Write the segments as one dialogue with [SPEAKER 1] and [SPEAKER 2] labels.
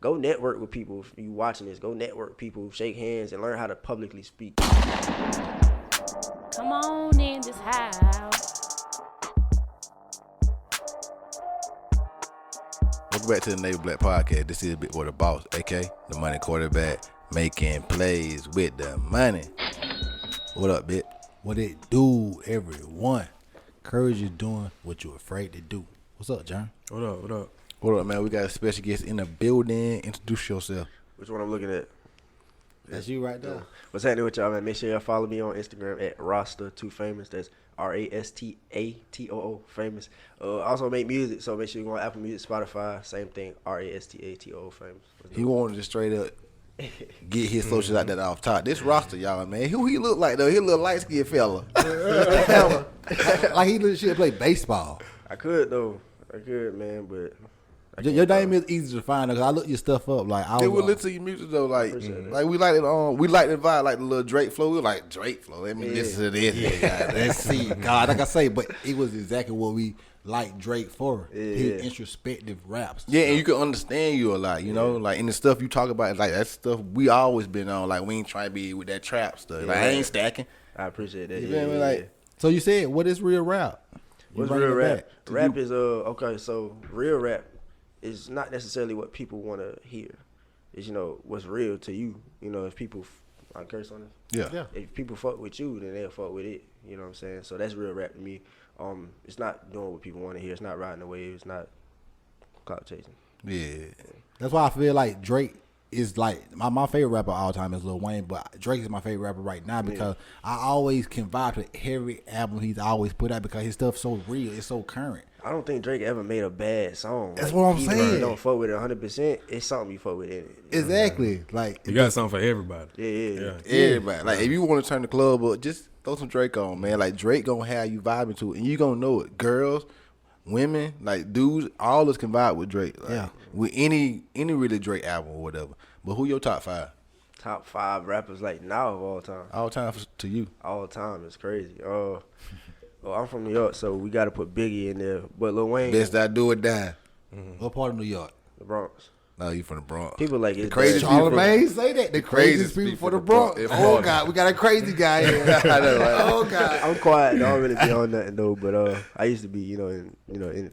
[SPEAKER 1] Go network with people. If you watching this, go network with people, shake hands, and learn how to publicly speak.
[SPEAKER 2] Come on in this house.
[SPEAKER 3] Welcome back to the Neighbor Black Podcast. This is Big Boy the Boss, aka the money quarterback, making plays with the money. What up, Bit?
[SPEAKER 4] What it do, everyone? Courage is doing what you're afraid to do. What's up, John?
[SPEAKER 5] What up, what up?
[SPEAKER 3] What up, man? We got a special guest in the building. Introduce yourself.
[SPEAKER 1] Which one I'm looking at?
[SPEAKER 4] That's you right there.
[SPEAKER 1] What's happening with y'all, man? Make sure y'all follow me on Instagram at Rastatoofamous. That's Rastatoo famous. Also make music, so make sure you go on Apple Music, Spotify. Same thing, Rastatoo famous.
[SPEAKER 3] He wanted to straight up get his socials out there off top. This Rasta, y'all, man. Who he look like, though? He a little light-skinned fella.
[SPEAKER 4] Like he should play baseball.
[SPEAKER 1] I could, though. I could, man, but...
[SPEAKER 4] Your name is easy to find because I looked your stuff up. Like I
[SPEAKER 3] They
[SPEAKER 4] was,
[SPEAKER 3] would listen to your music though, like we like it. We like the vibe, like the little Drake flow. We were like Drake flow. Let me listen to this.
[SPEAKER 4] yeah, let's see. God, like I say, but it was exactly what we like Drake for. His introspective raps.
[SPEAKER 3] Yeah, and you can understand you a lot, you know, like in the stuff you talk about, like that stuff we always been on. Like we ain't trying to be with that trap stuff. Like I ain't stacking.
[SPEAKER 1] I appreciate that.
[SPEAKER 3] You feel me? Like,
[SPEAKER 4] so you said, what is real rap?
[SPEAKER 1] What's real rap? Rap is okay. So real rap is not necessarily what people want to hear. It's, you know, what's real to you. You know, if people, I curse on this.
[SPEAKER 3] yeah.
[SPEAKER 1] If people fuck with you, then they'll fuck with it. You know what I'm saying? So that's real rap to me. It's not doing what people want to hear. It's not riding the wave. It's not clout chasing.
[SPEAKER 3] Yeah.
[SPEAKER 4] That's why I feel like Drake is like my favorite rapper of all time is Lil Wayne, but Drake is my favorite rapper right now because I always can vibe to every album he's always put out because his stuff's so real, it's so current.
[SPEAKER 1] I don't think Drake ever made a bad song.
[SPEAKER 4] That's what I'm
[SPEAKER 1] even
[SPEAKER 4] saying.
[SPEAKER 1] If you don't fuck with it 100%, it's something you fuck with in it.
[SPEAKER 4] Exactly. Like
[SPEAKER 5] You got something for everybody.
[SPEAKER 1] Yeah.
[SPEAKER 3] Everybody. Like if you want to turn the club up, just throw some Drake on, man. Like Drake gonna have you vibing to it, and you gonna know it. Girls, women, like dudes, all of us can vibe with Drake. Like, with any really Drake album or whatever. But who your top five?
[SPEAKER 1] Top 5 rappers like now of all time.
[SPEAKER 3] All time to you.
[SPEAKER 1] All time is crazy. I'm from New York, so we got to put Biggie in there. But Lil Wayne,
[SPEAKER 3] Best I do or die.
[SPEAKER 4] what part of New York?
[SPEAKER 1] the Bronx.
[SPEAKER 3] No, you from the Bronx.
[SPEAKER 1] People like it.
[SPEAKER 3] craziest
[SPEAKER 4] Charlamagne say that. The craziest people for the Bronx. Oh God, we got a crazy guy here.
[SPEAKER 3] I know, right?
[SPEAKER 4] Oh God.
[SPEAKER 1] I'm quiet. I don't really be on nothing though. But I used to be,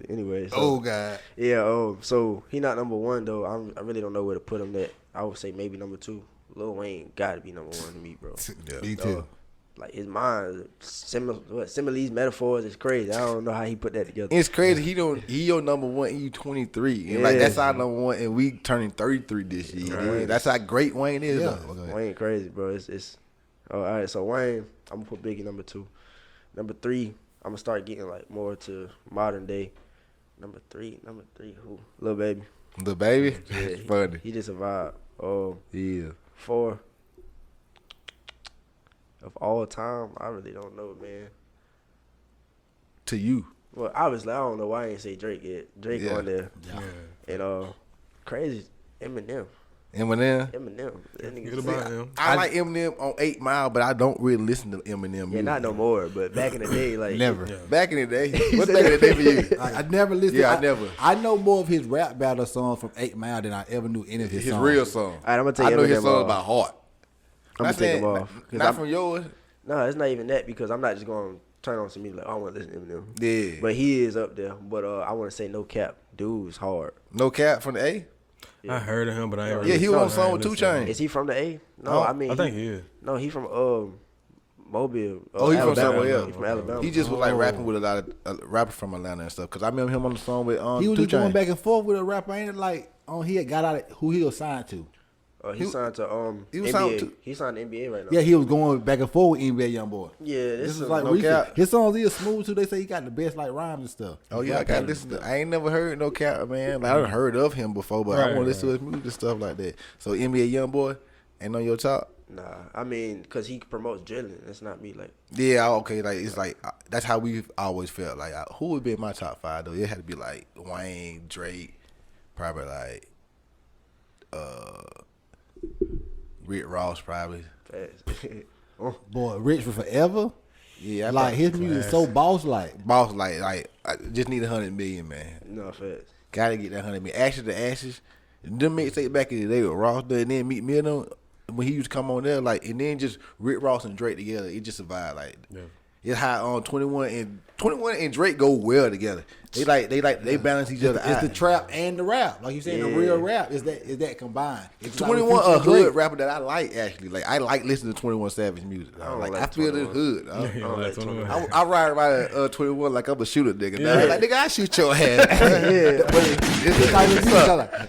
[SPEAKER 1] anyway. So,
[SPEAKER 4] Oh God.
[SPEAKER 1] yeah. So he not number 1 though. I really don't know where to put him at. I would say maybe number 2. Lil Wayne got to be number 1 to me, bro.
[SPEAKER 3] Yeah.
[SPEAKER 4] Me too.
[SPEAKER 1] Like his mind, similes, metaphors is crazy. I don't know how he put that together.
[SPEAKER 3] It's crazy. He your number 1 and you 23. And like that's our number 1 and we turning 33 this year.
[SPEAKER 1] Right.
[SPEAKER 3] That's how great Wayne is.
[SPEAKER 4] Yeah.
[SPEAKER 3] Though.
[SPEAKER 1] Wayne crazy, bro. It's all right. So Wayne, I'm gonna put Biggie number 2. Number 3, I'm gonna start getting like more to modern day. Number three, who? Lil Baby.
[SPEAKER 3] The baby?
[SPEAKER 1] Yeah,
[SPEAKER 3] Funny.
[SPEAKER 1] He just a vibe.
[SPEAKER 3] Yeah.
[SPEAKER 1] 4 of all time, I really don't know, man.
[SPEAKER 3] To you.
[SPEAKER 1] Well, obviously, I don't know why I ain't say Drake yet. Drake on there.
[SPEAKER 4] Yeah.
[SPEAKER 1] And crazy, Eminem.
[SPEAKER 3] Eminem.
[SPEAKER 1] That nigga
[SPEAKER 5] Good about him.
[SPEAKER 3] I like Eminem on 8 Mile, but I don't really listen to Eminem.
[SPEAKER 1] Yeah, not no more. But back in the day, like
[SPEAKER 4] Never.
[SPEAKER 5] Yeah.
[SPEAKER 3] Back in the day. What's back in the day for you?
[SPEAKER 4] I never listened.
[SPEAKER 3] Yeah, I never.
[SPEAKER 4] I know more of his rap battle songs from 8 Mile than I ever knew any of his songs.
[SPEAKER 3] Real song.
[SPEAKER 1] All right, I'm gonna take
[SPEAKER 3] I know his
[SPEAKER 1] Eminem
[SPEAKER 3] songs
[SPEAKER 1] off.
[SPEAKER 3] by heart.
[SPEAKER 1] I'm gonna take him off. 'Cause
[SPEAKER 3] Not from yours.
[SPEAKER 1] No, it's not even that because I'm not just gonna turn on some music like I want to listen to Eminem.
[SPEAKER 3] Yeah.
[SPEAKER 1] But he is up there. But I want to say no cap. Dude's hard.
[SPEAKER 3] No Cap from the A?
[SPEAKER 5] I heard of him, but I ain't really.
[SPEAKER 3] Yeah, he was on
[SPEAKER 5] I
[SPEAKER 3] song
[SPEAKER 5] ain't
[SPEAKER 3] with 2
[SPEAKER 5] listened to him.
[SPEAKER 3] Chainz.
[SPEAKER 1] Is he from the A? No, I mean
[SPEAKER 5] I think he is.
[SPEAKER 1] No, he from Mobile.
[SPEAKER 3] Oh, he from
[SPEAKER 1] Alabama.
[SPEAKER 3] somewhere else.
[SPEAKER 1] He from Alabama.
[SPEAKER 3] He just was like rapping with a lot of rappers from Atlanta and stuff. Cause I remember him on the song with
[SPEAKER 4] He was
[SPEAKER 3] 2
[SPEAKER 4] just going
[SPEAKER 3] Chainz.
[SPEAKER 4] back and forth with a rapper, ain't it? Like, he had got out of who he was signed to.
[SPEAKER 1] He signed to
[SPEAKER 3] he was
[SPEAKER 1] NBA.
[SPEAKER 3] signed to-
[SPEAKER 1] He signed to NBA right now.
[SPEAKER 4] Yeah, he was going back and forth with NBA YoungBoy.
[SPEAKER 1] Yeah,
[SPEAKER 4] This is like
[SPEAKER 3] no
[SPEAKER 4] recent.
[SPEAKER 3] cap.
[SPEAKER 4] His songs is smooth too. They say he got the best like rhymes and stuff.
[SPEAKER 3] Oh yeah, I got listen to. I ain't never heard No Cap, man. Like, I done heard of him before, but I want to listen to his music and stuff like that. So NBA YoungBoy ain't on your top.
[SPEAKER 1] Nah, I mean, cause he promotes drilling. That's not me. Like,
[SPEAKER 3] Yeah, okay. Like it's like that's how we've always felt. Like who would be in my top 5 though? It had to be like Wayne, Drake, probably like Rick Ross, probably.
[SPEAKER 1] fast.
[SPEAKER 4] Boy, Rich for forever.
[SPEAKER 3] Yeah, I
[SPEAKER 4] Like
[SPEAKER 3] thought-
[SPEAKER 4] his music is so boss like.
[SPEAKER 3] boss like I just need 100 million, man.
[SPEAKER 1] No fast.
[SPEAKER 3] Gotta get that 100 million. Ashes to Ashes Them mixtape back in the day with Rasta and then Meek Mill when he used to come on there, like, and then just Rick Ross and Drake together, it just survived. Like, it's how 21 and Drake go well together. They balance each other out.
[SPEAKER 4] It's the trap and the rap, like you said. The real rap is that combined. It's
[SPEAKER 3] 21 a hood rapper that I like actually. Like I like listening to 21 Savage music. I feel this hood. I ride around 21 like I'm a shooter nigga. Yeah. Like nigga, I shoot your ass.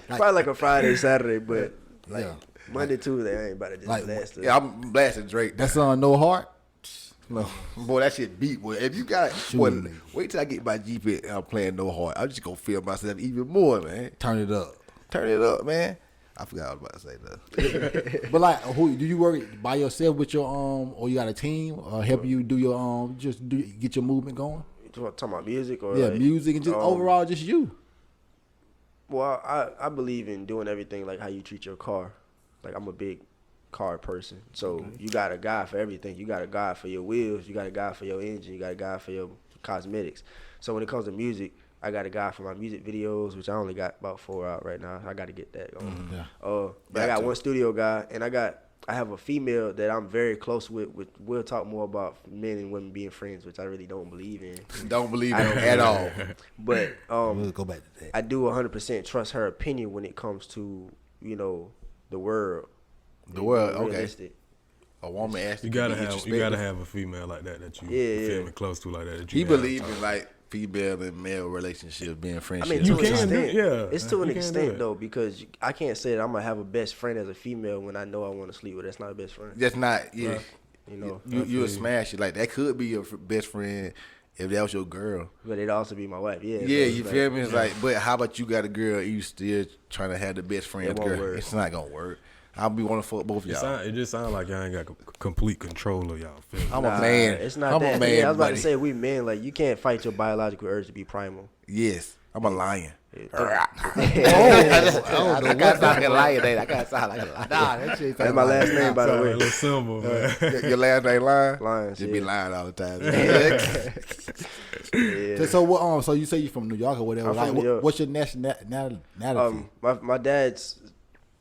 [SPEAKER 1] Probably like a Friday, Saturday, but like Monday, Tuesday, I ain't about to just blast it.
[SPEAKER 3] Yeah, I'm blasting Drake.
[SPEAKER 4] That song No Heart.
[SPEAKER 3] No, boy, that shit beat, boy. If you got it, wait till I get my Jeep and I'm playing No Heart. I'm just gonna feel myself even more, man.
[SPEAKER 4] Turn it up,
[SPEAKER 3] man. I forgot what I was about to say that.
[SPEAKER 4] But like, who do you work by yourself with your or you got a team or help you do your get your movement going?
[SPEAKER 1] You talking about music or
[SPEAKER 4] music and just overall just you?
[SPEAKER 1] Well, I believe in doing everything like how you treat your car. Like I'm a big car person, so you got a guy for everything. You got a guy for your wheels, you got a guy for your engine, you got a guy for your cosmetics. So when it comes to music, I got a guy for my music videos, which I only got about 4 out right now. I got to get that going. But I got one studio guy, and I have a female that I'm very close with. We'll talk more about men and women being friends, which I really don't believe in.
[SPEAKER 3] Don't believe in at all.
[SPEAKER 1] But
[SPEAKER 4] we'll go back to that.
[SPEAKER 1] I do 100% trust her opinion when it comes to the world.
[SPEAKER 3] The world, okay. A woman asked
[SPEAKER 5] you gotta have a female like that you feel me close to like that.
[SPEAKER 3] He believe in like female and male relationships being friendship.
[SPEAKER 1] I mean, to an extent, it's to an extent though, because I can't say that I'm gonna have a best friend as a female when I know I want to sleep with. That's not a best friend.
[SPEAKER 3] That's not. Yeah, you'll smash it. Like that could be your best friend. If that was your girl.
[SPEAKER 1] But it'd also be my wife, yeah.
[SPEAKER 3] Yeah, you feel me? It's like, but how about you got a girl and you still trying to have the best friend girl? Work. It's not gonna work. I'll be wanting to fuck both of y'all.
[SPEAKER 5] It just sounds like y'all ain't got complete control of y'all.
[SPEAKER 3] I'm a man.
[SPEAKER 1] It's not
[SPEAKER 3] I'm
[SPEAKER 1] that.
[SPEAKER 3] a man.
[SPEAKER 1] I was about to say we men. Like you can't fight your biological urge to be primal.
[SPEAKER 3] Yes, I'm a lion.
[SPEAKER 1] I
[SPEAKER 3] gotta sound like a lion. I gotta sound like a lion.
[SPEAKER 4] Nah, that shit.
[SPEAKER 1] That's my last name, by the way.
[SPEAKER 5] A little symbol, man.
[SPEAKER 3] Your last name Lion?
[SPEAKER 1] Lion.
[SPEAKER 3] Just be lying all the time.
[SPEAKER 4] Yeah. So what? So you say you from New York or whatever?
[SPEAKER 1] I'm from New York.
[SPEAKER 4] What's your nationality?
[SPEAKER 1] My dad's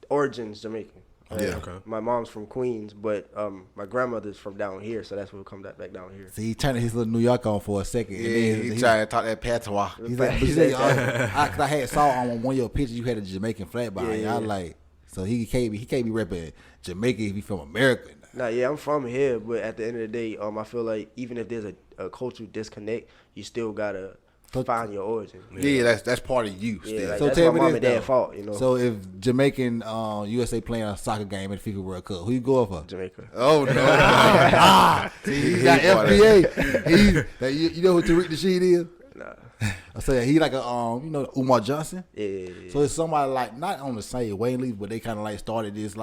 [SPEAKER 1] origins Jamaican.
[SPEAKER 3] Yeah. Okay.
[SPEAKER 1] My mom's from Queens, but my grandmother's from down here, so that's what come back down here.
[SPEAKER 4] See, he turned his little New York on for a second.
[SPEAKER 3] Yeah, and then he tried to talk that patois.
[SPEAKER 4] He's like, cause I had saw on one of your pictures you had a Jamaican flag behind you. I was like, so he can't be repping Jamaica if he from America.
[SPEAKER 1] Nah, yeah, I'm from here, but at the end of the day, I feel like even if there's a cultural disconnect, you still gotta find your origin.
[SPEAKER 3] Yeah, that's part of you.
[SPEAKER 1] Yeah,
[SPEAKER 3] still.
[SPEAKER 1] like,
[SPEAKER 4] so
[SPEAKER 1] that's
[SPEAKER 4] tell
[SPEAKER 1] my
[SPEAKER 4] me
[SPEAKER 1] mom
[SPEAKER 4] this,
[SPEAKER 1] and dad fault,
[SPEAKER 4] So if Jamaican USA playing a soccer game at the FIFA World Cup, who you going for?
[SPEAKER 1] Jamaica.
[SPEAKER 3] Oh no!
[SPEAKER 4] See, he got FBA. You know who Tariq Nasheed is?
[SPEAKER 1] Nah.
[SPEAKER 4] I say he like a Umar Johnson.
[SPEAKER 1] Yeah.
[SPEAKER 4] So it's somebody like not on the same wavelength, but they kind of like started this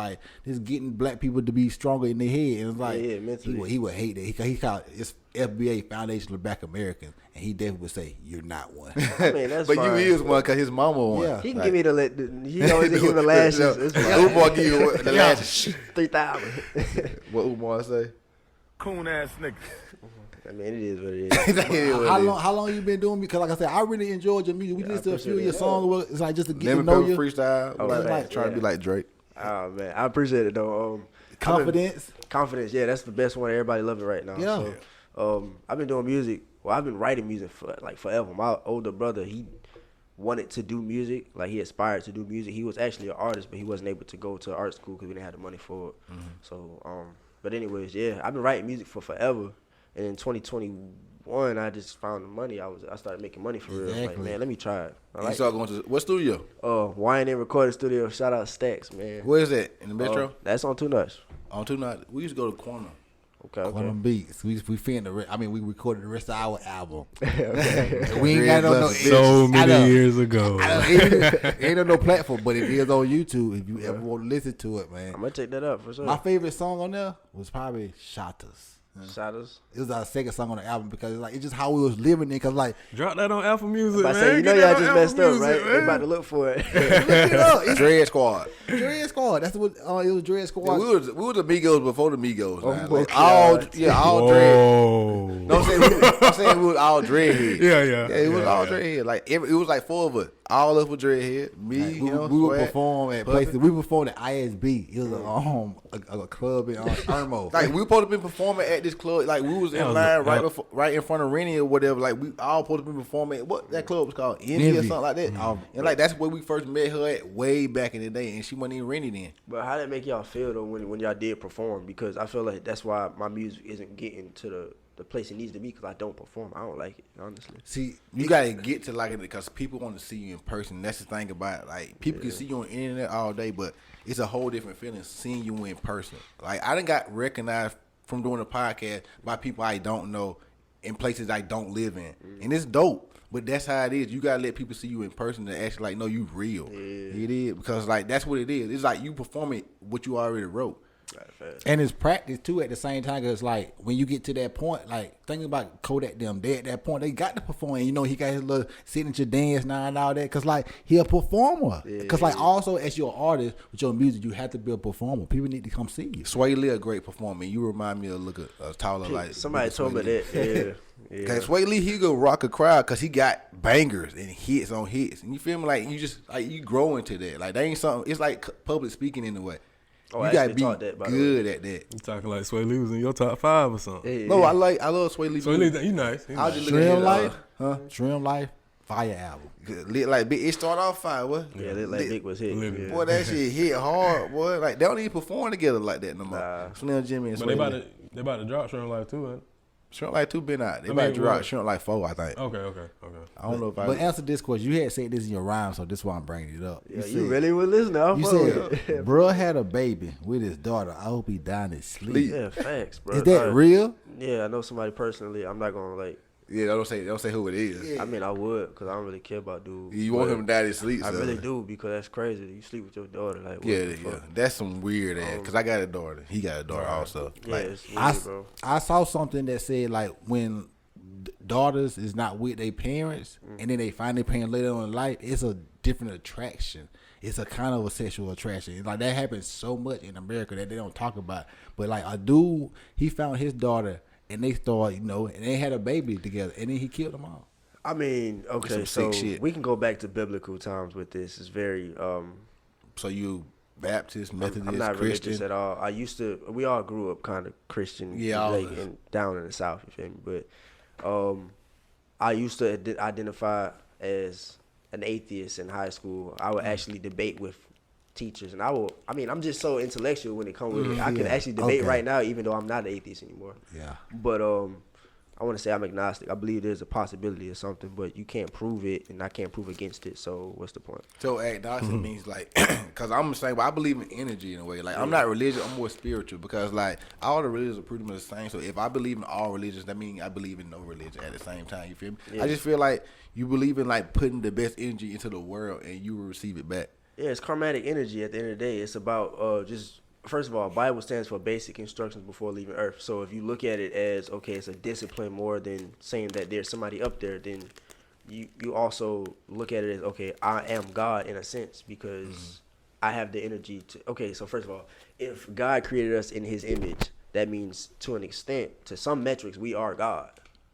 [SPEAKER 4] getting black people to be stronger in their head, and it's like
[SPEAKER 1] mentally.
[SPEAKER 4] he would hate that. He called it's FBA Foundation of Black Americans, and he definitely would say you're not one.
[SPEAKER 1] I mean, that's
[SPEAKER 3] but
[SPEAKER 1] fine.
[SPEAKER 3] you is one because his mama one.
[SPEAKER 4] Yeah.
[SPEAKER 1] He can give me he always give me the lashes.
[SPEAKER 3] Umar give you the lashes.
[SPEAKER 1] 3,000.
[SPEAKER 3] What Umar say?
[SPEAKER 6] Coon ass nigga.
[SPEAKER 1] I mean, it is what it is.
[SPEAKER 4] How long you been doing? Because like I said, I really enjoyed your music. We listened to a few of your songs. It's like just to get to know you.
[SPEAKER 3] Freestyle. Trying to be like Drake.
[SPEAKER 1] Oh man, I appreciate it though.
[SPEAKER 4] Confidence.
[SPEAKER 1] Yeah, that's the best one. Everybody love it right now.
[SPEAKER 4] Yeah.
[SPEAKER 1] So, I've been doing music. Well, I've been writing music for like forever. My older brother, he wanted to do music. Like he aspired to do music. He was actually an artist, but he wasn't able to go to art school because we didn't have the money for it. Mm-hmm. So, but anyways, yeah, I've been writing music for forever. And in 2021, I just found the money. I started making money for real. Like, man, let me try it.
[SPEAKER 3] You started going to what studio?
[SPEAKER 1] YN Recording Studio. Shout out Stacks, man.
[SPEAKER 3] Where is that? In the Metro?
[SPEAKER 1] That's on Two Nuts.
[SPEAKER 3] On Two Nuts. We used to go to Quantum.
[SPEAKER 1] Okay.
[SPEAKER 4] Quantum Beats. We recorded the rest of our album. We ain't got no
[SPEAKER 5] so many years ago.
[SPEAKER 4] Ain't on no platform, but it is on YouTube. If you ever want to listen to it, man.
[SPEAKER 1] I'm gonna take that up for sure.
[SPEAKER 4] My favorite song on there was probably Shatters.
[SPEAKER 1] Shadows.
[SPEAKER 4] It was our second song on the album because it's just how we was living it. Cause like
[SPEAKER 5] drop that on Apple Music, man.
[SPEAKER 1] Say, y'all just messed up, right? They about to look for it.
[SPEAKER 4] Look it up. It's
[SPEAKER 3] Dread Squad.
[SPEAKER 4] Dread Squad. That's what it was. Dread Squad.
[SPEAKER 3] Yeah, we were the Migos before the Migos.
[SPEAKER 1] All
[SPEAKER 3] dread. No, I'm saying we was all dreadhead.
[SPEAKER 5] Yeah.
[SPEAKER 3] It was all dreadhead. Like it was like 4 of us. All of us were dreadhead. Me,
[SPEAKER 4] Like,
[SPEAKER 3] him,
[SPEAKER 4] we would
[SPEAKER 3] Swag,
[SPEAKER 4] perform at
[SPEAKER 3] Puffy.
[SPEAKER 4] places. We performed at ISB. It was a club in Irmo.
[SPEAKER 3] Like we supposed to be performing at this club. Like we was in line right in front of Rennie or whatever. Like we all supposed to be performing at what that club was called, Envy or something like that. And like that's where we first met her at way back in the day, and she wasn't even Rennie then.
[SPEAKER 1] But how did it make y'all feel though when y'all did perform? Because I feel like that's why my music isn't getting to the place it needs to be, because I don't perform. I don't like it, honestly.
[SPEAKER 3] See, you gotta get to like it because people want to see you in person. That's the thing about it. Like people can see you on the internet all day, but it's a whole different feeling seeing you in person. Like I done got recognized from doing a podcast by people I don't know in places I don't live in, and it's dope. But that's how it is. You gotta let people see you in person and actually like, no, you real. Yeah. It is because like that's what it is. It's like you performing what you already wrote.
[SPEAKER 4] And it's practice too at the same time, because like when you get to that point, like thinking about Kodak them, they at that point they got to perform. And, you know, he got his little signature dance now and all that, because like he a performer. Because like also as your artist with your music, you have to be a performer. People need to come see you.
[SPEAKER 3] Sway Lee a great performer. You remind me of a taller like
[SPEAKER 1] somebody told me that. Yeah.
[SPEAKER 3] Cause Sway Lee, he go rock a crowd because he got bangers and hits on hits. And you feel me? Like you just like you grow into that. Like that ain't something. It's like public speaking in a way.
[SPEAKER 1] Oh,
[SPEAKER 3] you gotta be good at that.
[SPEAKER 5] You talking like Sway Lee was in your top 5 or something?
[SPEAKER 1] Yeah.
[SPEAKER 3] No, I love Sway Lee.
[SPEAKER 5] Sway Lee, you nice.
[SPEAKER 3] I was just looking at
[SPEAKER 4] Trim Life, Trim Life, fire album.
[SPEAKER 3] Lit like Big. It started off fire. What?
[SPEAKER 1] Yeah, Lit like Big was hit.
[SPEAKER 5] Yeah.
[SPEAKER 3] Boy, that shit hit hard. Boy, like they don't even perform together like that no more.
[SPEAKER 1] Nah.
[SPEAKER 3] Slim Jimmy and
[SPEAKER 5] But
[SPEAKER 3] Sway
[SPEAKER 5] they
[SPEAKER 3] Lee.
[SPEAKER 5] about to drop Shrimp Life too, ain't
[SPEAKER 3] Shrimp Like 2 been out. They
[SPEAKER 5] I
[SPEAKER 3] about to
[SPEAKER 5] mean,
[SPEAKER 3] drop
[SPEAKER 5] what?
[SPEAKER 3] Shrimp Like 4, I think.
[SPEAKER 5] it? Okay.
[SPEAKER 3] I don't know if I.
[SPEAKER 4] But answer this question. You had said this in your rhyme, so this is why I'm bringing it up.
[SPEAKER 1] Yeah, you really would listen.
[SPEAKER 4] You said, bro had a baby with his daughter. I hope he died in his sleep.
[SPEAKER 1] Yeah, facts, bro.
[SPEAKER 4] Is that real?
[SPEAKER 1] Yeah, I know somebody personally. I'm not gonna like.
[SPEAKER 3] Yeah, don't say who it is.
[SPEAKER 1] I mean, I would, because I don't really care about dude.
[SPEAKER 3] You want him to die in his sleep.
[SPEAKER 1] I
[SPEAKER 3] so.
[SPEAKER 1] really do, because that's crazy. You sleep with your daughter, like what
[SPEAKER 3] Yeah,
[SPEAKER 1] the fuck?
[SPEAKER 3] that's some weird ass. Because I got a daughter. He got a daughter also.
[SPEAKER 1] Yeah,
[SPEAKER 3] Like,
[SPEAKER 1] it's weird, bro.
[SPEAKER 4] I saw something that said like when daughters is not with their parents and then they find their parents later on in life, it's a different attraction. It's a kind of a sexual attraction. Like that happens so much in America that they don't talk about. But like a dude, he found his daughter and they started, you know, and they had a baby together and then he killed them all.
[SPEAKER 1] I mean, okay,
[SPEAKER 3] Some
[SPEAKER 1] so
[SPEAKER 3] sick shit.
[SPEAKER 1] we can go back to biblical times with this. It's very
[SPEAKER 3] so you Baptist, Methodist,
[SPEAKER 1] I'm not
[SPEAKER 3] Christian?
[SPEAKER 1] religious at all. We all grew up kind of Christian,
[SPEAKER 3] Yeah, all
[SPEAKER 1] like
[SPEAKER 3] of us.
[SPEAKER 1] down in the South, you feel me? But I used to identify as an atheist in high school. I would actually debate with teachers, and I'm just so intellectual when it comes with it. I can actually debate right now, even though I'm not an atheist anymore.
[SPEAKER 4] Yeah.
[SPEAKER 1] But I want to say I'm agnostic. I believe there's a possibility of something, but you can't prove it, and I can't prove against it. So what's the point?
[SPEAKER 3] So agnostic means like, because I'm the same, but I believe in energy in a way. Like I'm not religious, I'm more spiritual because like all the religions are pretty much the same. So if I believe in all religions, that means I believe in no religion at the same time. You feel me?
[SPEAKER 1] Yeah.
[SPEAKER 3] I just feel like you believe in like putting the best energy into the world and you will receive it back.
[SPEAKER 1] Yeah, it's karmatic energy at the end of the day. It's about just, first of all, Bible stands for basic instructions before leaving earth. So if you look at it as, okay, it's a discipline more than saying that there's somebody up there, then you also look at it as, okay, I am God in a sense because I have the energy to, okay, so first of all, if God created us in his image, that means to an extent, to some metrics, we are God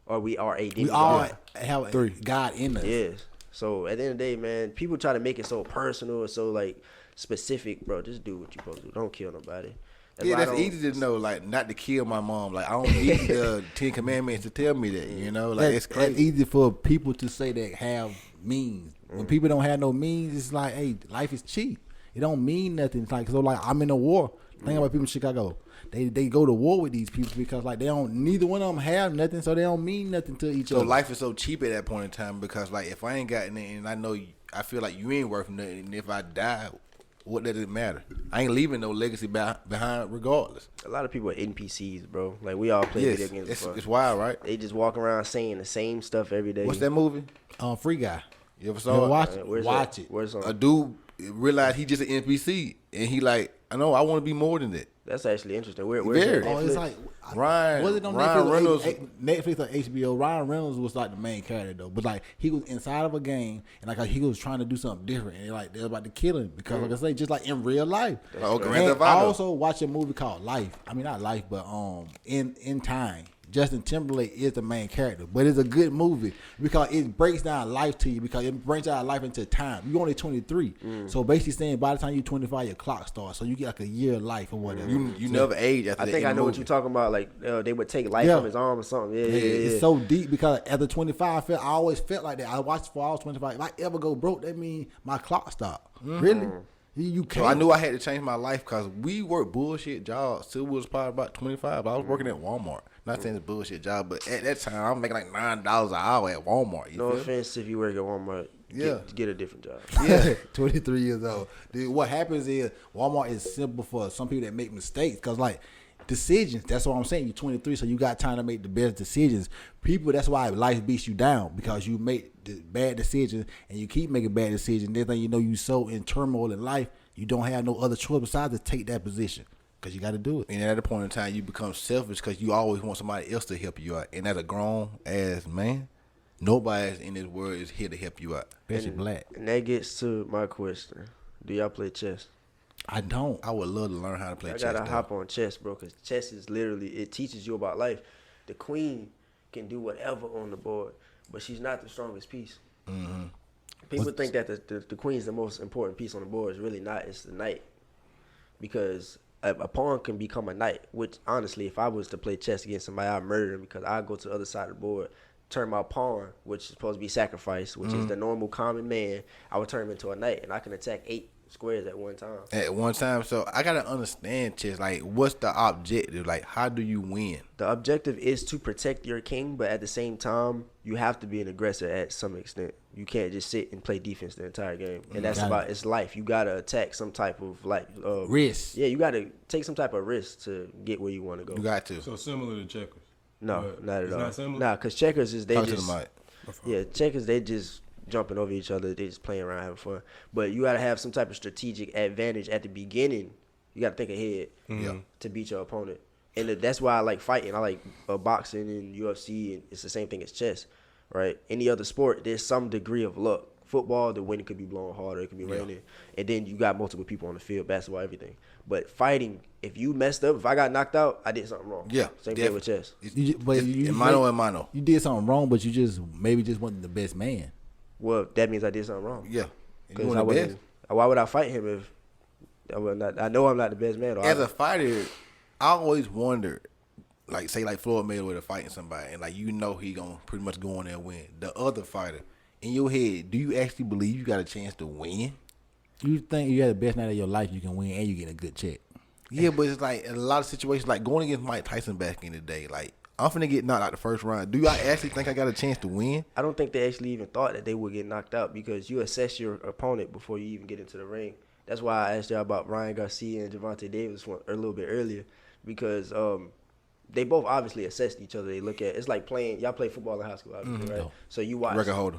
[SPEAKER 1] or we are a demon.
[SPEAKER 4] We all have God in us.
[SPEAKER 1] Yes. So at the end of the day, man, people try to make it so personal and so like specific, bro. Just do what you're supposed to do. Don't kill nobody.
[SPEAKER 3] That's easy to know, like not to kill my mom. Like I don't need the 10 Commandments to tell me that, you know. Like it's crazy.
[SPEAKER 4] That's easy for people to say that have means. When people don't have no means, it's like, hey, life is cheap. It don't mean nothing. It's like, so like I'm in a war. Think about people in Chicago. They go to war with these people because like neither one of them have nothing, so they don't mean nothing to each other.
[SPEAKER 3] So life is so cheap at that point in time because like if I ain't got anything and I feel like you ain't worth nothing, and if I die, what does it matter? I ain't leaving no legacy behind regardless.
[SPEAKER 1] A lot of people are NPCs, bro. Like we all play video games.
[SPEAKER 3] It's wild, right?
[SPEAKER 1] They just walk around saying the same stuff every day.
[SPEAKER 3] What's that movie?
[SPEAKER 4] Free Guy.
[SPEAKER 3] You ever saw it?
[SPEAKER 4] Watch it.
[SPEAKER 1] Where's
[SPEAKER 3] A dude realized he just an NPC, and he like, I know I want to be more than that.
[SPEAKER 1] That's actually interesting. Where's
[SPEAKER 3] Very.
[SPEAKER 1] that?
[SPEAKER 4] Oh, it's
[SPEAKER 1] Netflix?
[SPEAKER 4] like
[SPEAKER 3] Ryan
[SPEAKER 4] was it on
[SPEAKER 3] Reynolds.
[SPEAKER 4] Netflix or HBO? Ryan Reynolds was like the main character though, but like he was inside of a game and like he was trying to do something different, and like they're about to kill him because like I say, just like in real life.
[SPEAKER 3] Oh, Grand
[SPEAKER 4] And
[SPEAKER 3] Theft
[SPEAKER 4] I
[SPEAKER 3] Auto.
[SPEAKER 4] also watched a movie called Life. I mean not Life, but in Time. Justin Timberlake is the main character, but it's a good movie because it breaks down life to you because it breaks down life into time. You're only 23, so basically saying by the time you're 25, your clock starts, so you get like a year of life or whatever.
[SPEAKER 3] You never age after that.
[SPEAKER 1] I think I know what you're talking about. Like they would take life from his arm or something. Yeah.
[SPEAKER 4] It's so deep because after 25, I always felt like that. I watched before I was 25. If I ever go broke, that means my clock stopped. Really? You can't.
[SPEAKER 3] So I knew I had to change my life because we worked bullshit jobs. Still was probably about 25. I was working at Walmart. Not saying it's a bullshit job, but at that time I was making like $9 an hour at Walmart.
[SPEAKER 1] No offense if you work at Walmart. Get a different job.
[SPEAKER 4] Yeah, 23 years old. Dude, what happens is Walmart is simple for some people that make mistakes because like decisions. That's what I'm saying. You're 23, so you got time to make the best decisions. People, that's why life beats you down because you make the bad decisions and you keep making bad decisions. Then you know you so in turmoil in life, you don't have no other choice besides to take that position because you got to do it.
[SPEAKER 3] And at a point in time, you become selfish because you always want somebody else to help you out. And as a grown ass man, nobody in this world is here to help you out.
[SPEAKER 4] Especially black.
[SPEAKER 1] And that gets to my question: do y'all play chess?
[SPEAKER 4] I don't.
[SPEAKER 3] I would love to learn how to play chess.
[SPEAKER 1] I gotta hop on chess, bro, because chess is literally, it teaches you about life. The queen can do whatever on the board, but she's not the strongest piece. Mm-hmm. People think that the queen is the most important piece on the board. It's really not. It's the knight, because a pawn can become a knight. Which honestly, if I was to play chess against somebody, I'd murder him because I go to the other side of the board, turn my pawn, which is supposed to be sacrificed, which is the normal common man. I would turn him into a knight, and I can attack 8 squares at one time.
[SPEAKER 3] At one time, so I gotta understand chess. Like, what's the objective? Like, how do you win?
[SPEAKER 1] The objective is to protect your king, but at the same time, you have to be an aggressor at some extent. You can't just sit and play defense the entire game, and that's about it's life. You gotta attack some type of
[SPEAKER 4] risk.
[SPEAKER 1] Yeah, you gotta take some type of risk to get where you want to go.
[SPEAKER 3] You got to.
[SPEAKER 5] So similar to checkers.
[SPEAKER 1] No, not at all.
[SPEAKER 5] Not similar?
[SPEAKER 1] Nah, because checkers is
[SPEAKER 3] Talk to the mic.
[SPEAKER 1] checkers they just jumping over each other. They just playing around, having fun. But you gotta have some type of strategic advantage at the beginning. You gotta think ahead to beat your opponent. And that's why I like fighting. I like boxing and UFC, and it's the same thing as chess, right? Any other sport, there's some degree of luck. Football, the wind could be blowing harder, it could be raining, and then you got multiple people on the field. Basketball, everything. But fighting, if you messed up, if I got knocked out, I did something wrong.
[SPEAKER 3] Yeah,
[SPEAKER 1] same thing with chess.
[SPEAKER 3] Mano.
[SPEAKER 4] You did something wrong, but you just maybe just wasn't the best man.
[SPEAKER 1] Well, that means I did something wrong.
[SPEAKER 3] Yeah,
[SPEAKER 1] because I wasn't. Why would I fight him if I was not? I know I'm not the best man.
[SPEAKER 3] As a fighter, I always wondered, like say like Floyd Mayweather fighting somebody, and like he gonna pretty much go in there and win. The other fighter, in your head, do you actually believe you got a chance to win?
[SPEAKER 4] You think you had the best night of your life, you can win and you get a good check.
[SPEAKER 3] Yeah, but it's like in a lot of situations, like going against Mike Tyson back in the day, like I'm finna get knocked out the first round. Do I actually think I got a chance to win?
[SPEAKER 1] I don't think they actually even thought that they would get knocked out because you assess your opponent before you even get into the ring. That's why I asked y'all about Ryan Garcia and Gervonta Davis a little bit earlier, because they both obviously assessed each other. They look at it's like playing. Y'all play football in high school, obviously, right?
[SPEAKER 4] No.
[SPEAKER 1] So you watch
[SPEAKER 3] Record holder.